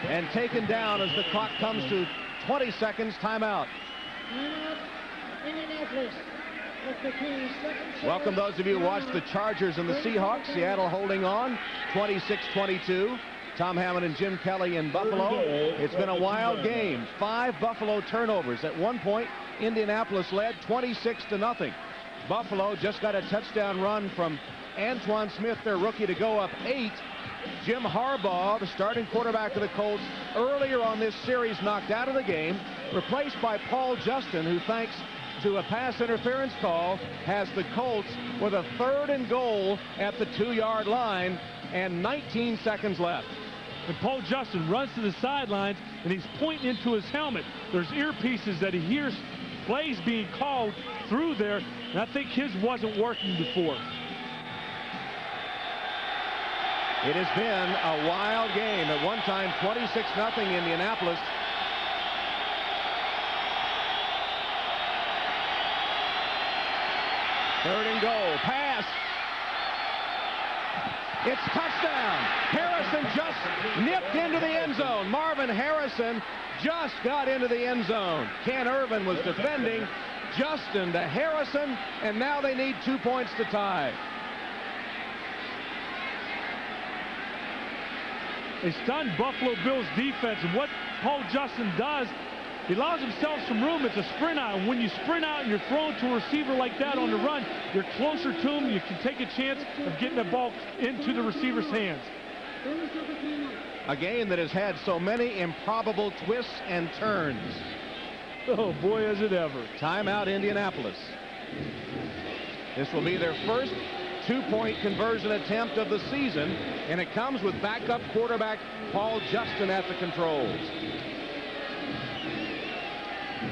and taken down as the clock comes to 20 seconds. Timeout. Welcome those of you who watched the Chargers and the Seahawks. Seattle holding on 26-22. Tom Hammond and Jim Kelly in Buffalo. It's been a wild game. 5 Buffalo turnovers. At one point, Indianapolis led 26-0. Buffalo just got a touchdown run from Antoine Smith, their rookie, to go up 8. Jim Harbaugh, the starting quarterback of the Colts, earlier on this series knocked out of the game, replaced by Paul Justin, who, thanks to a pass interference call, has the Colts with a 3rd and goal at the 2-yard line and 19 seconds left. And Paul Justin runs to the sidelines and he's pointing into his helmet. There's earpieces that he hears plays being called through there, and I think his wasn't working before. It has been a wild game. At one time, 26-0 Indianapolis. Third and goal. Pass. It's touchdown. Harrison just nipped into the end zone. Marvin Harrison just got into the end zone. Ken Irvin was defending. Justin to Harrison, and now they need 2 points to tie. They stunned Buffalo Bills defense, and what Paul Justin does, he allows himself some room. It's a sprint out, and when you sprint out and you're thrown to a receiver like that on the run, you're closer to him. You can take a chance of getting the ball into the receiver's hands. A game that has had so many improbable twists and turns. Oh, boy, has it ever. Timeout, Indianapolis. This will be their first 2-point conversion attempt of the season, and it comes with backup quarterback Paul Justin at the controls.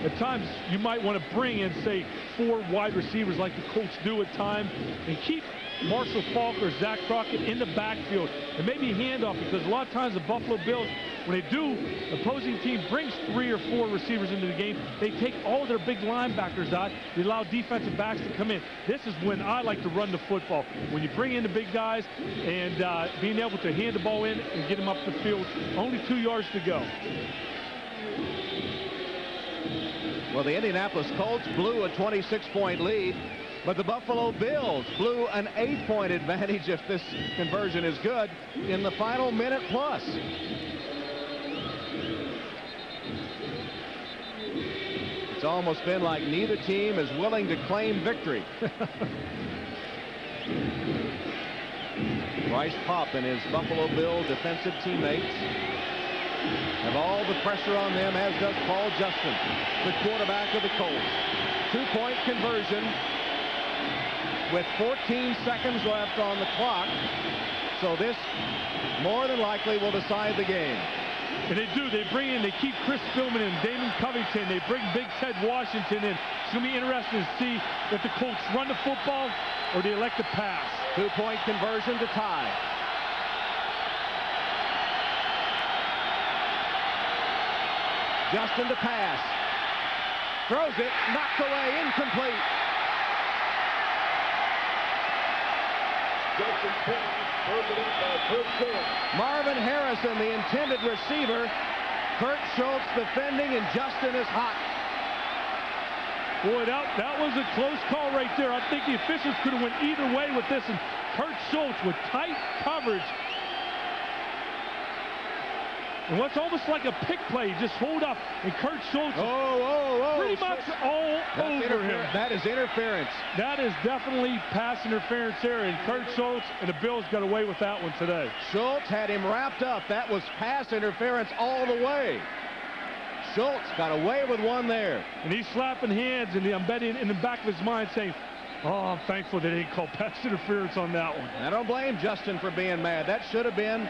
At times, you might want to bring in, say, 4 wide receivers like the Colts do at times, and keep Marshall Faulk or Zach Crockett in the backfield, and maybe hand off, because a lot of times the Buffalo Bills, when they do, opposing team brings 3 or 4 receivers into the game, they take all their big linebackers out. They allow defensive backs to come in. This is when I like to run the football. When you bring in the big guys and being able to hand the ball in and get them up the field, only 2 yards to go. Well, the Indianapolis Colts blew a 26-point lead, but the Buffalo Bills blew an 8-point advantage, if this conversion is good, in the final minute plus. It's almost been like neither team is willing to claim victory. Bryce Popp and his Buffalo Bill defensive teammates have all the pressure on them, as does Paul Justin, the quarterback of the Colts. 2-point conversion with 14 seconds left on the clock. So this more than likely will decide the game. And they do. They bring in, they keep Chris Philbin and Damon Covington. They bring Big Ted Washington in. It's going to be interesting to see if the Colts run the football or they elect to pass. 2-point conversion to tie. Justin to pass. Throws it, knocked away, incomplete. Marvin Harrison, the intended receiver. Kurt Schultz defending, and Justin is hot. Boy, that was a close call right there. I think the officials could have went either way with this, and Kurt Schultz with tight coverage. And what's almost like a pick play, just hold up, and Kurt Schultz pretty much all over him. That is interference. That is definitely pass interference there, and Kurt Schultz and the Bills got away with that one today. Schultz had him wrapped up. That was pass interference all the way. Schultz got away with one there. And he's slapping hands, and I'm betting in the back of his mind saying, oh, I'm thankful they didn't call pass interference on that one. I don't blame Justin for being mad. That should have been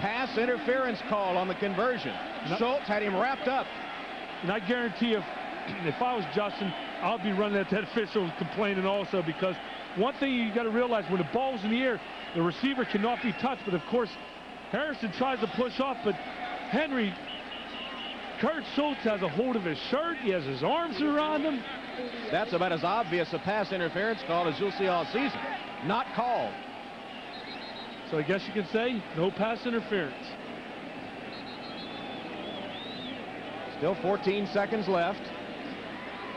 pass interference call on the conversion. Schultz had him wrapped up. And I guarantee if I was Justin, I'll be running at that official complaining also, because one thing you got to realize, when the ball's in the air, the receiver cannot be touched. But of course, Harrison tries to push off, but Kurt Schultz has a hold of his shirt. He has his arms around him. That's about as obvious a pass interference call as you'll see all season. Not called. So I guess you can say no pass interference. Still 14 seconds left.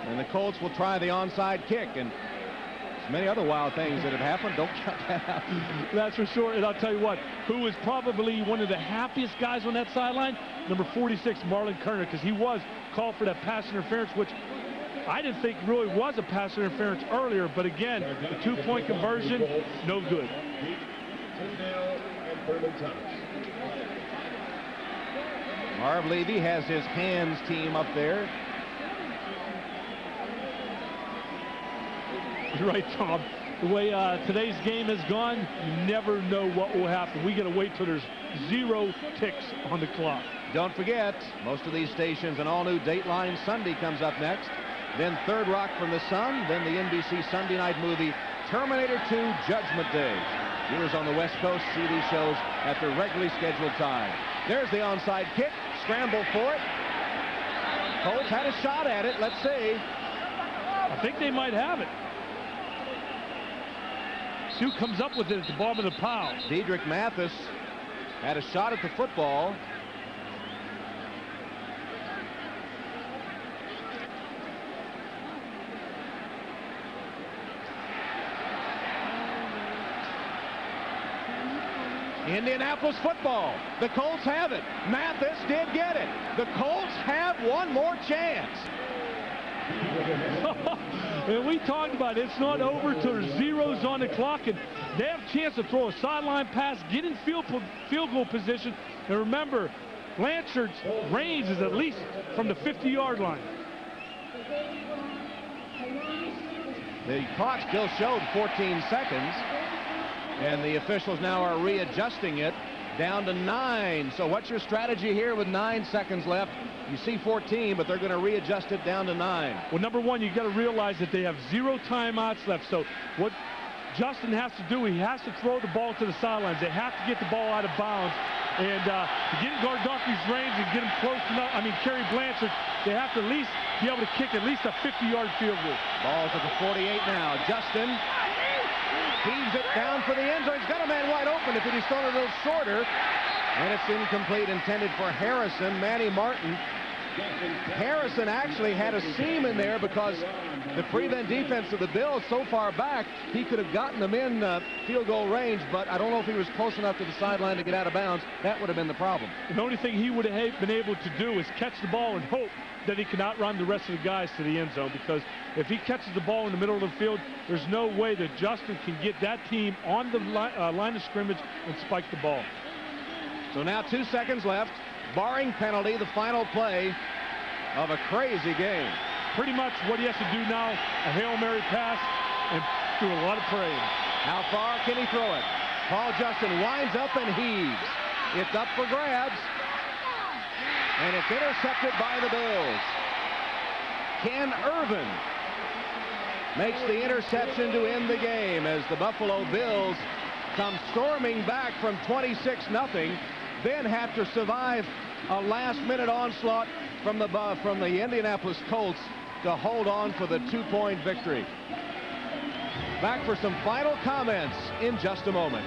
And the Colts will try the onside kick. And many other wild things that have happened. Don't count that out. That's for sure. And I'll tell you what, who was probably one of the happiest guys on that sideline? Number 46, Marlon Kerner, because he was called for that pass interference, which I didn't think really was a pass interference earlier. But again, the two-point conversion, no good. Marv Levy has his hands team up there. You're right, Tom. The way today's game has gone, you never know what will happen. We got to wait till there's 0 ticks on the clock. Don't forget, most of these stations, an all-new Dateline Sunday comes up next. Then Third Rock from the Sun. Then the NBC Sunday night movie Terminator 2 Judgment Day. Viewers on the West Coast see these shows at their regularly scheduled time. There's the onside kick. Scramble for it. Colts had a shot at it. Let's see. I think they might have it. Sue comes up with it at the bottom of the pile. Dedrick Mathis had a shot at the football. Indianapolis football. The Colts have it. Mathis did get it. The Colts have one more chance. And we talked about it. It's not over till there's zeros on the clock, and they have a chance to throw a sideline pass, get in field goal position. And remember, Blanchard's range is at least from the 50-yard line. The clock still showed 14 seconds. And the officials now are readjusting it down to 9. So what's your strategy here with 9 seconds left? You see 14, but they're going to readjust it down to 9. Well, number one, you got to realize that they have 0 timeouts left. So what Justin has to do, he has to throw the ball to the sidelines. They have to get the ball out of bounds. And to get in Gardoki's range and get him close enough, Kerry Blanchard, they have to at least be able to kick at least a 50-yard field goal. Ball's at the 48 now. Justin heaves it down for the end zone. He's got a man wide open. If he'd thrown it a little shorter, and it's incomplete, intended for Harrison. Manny Martin. Harrison actually had a seam in there because the prevent defense of the Bills so far back, he could have gotten them in field goal range, but I don't know if he was close enough to the sideline to get out of bounds. That would have been the problem. The only thing he would have been able to do is catch the ball and hope that he can outrun the rest of the guys to the end zone, because if he catches the ball in the middle of the field, there's no way that Justin can get that team on the line of scrimmage and spike the ball. So now 2 seconds left. Barring penalty, the final play of a crazy game. Pretty much what he has to do now, a Hail Mary pass and do a lot of praying. How far can he throw it? Paul Justin winds up and heaves. It's up for grabs. And it's intercepted by the Bills. Ken Irvin makes the interception to end the game as the Buffalo Bills come storming back from 26-0, then have to survive a last-minute onslaught from the Indianapolis Colts to hold on for the 2-point victory. Back for some final comments in just a moment.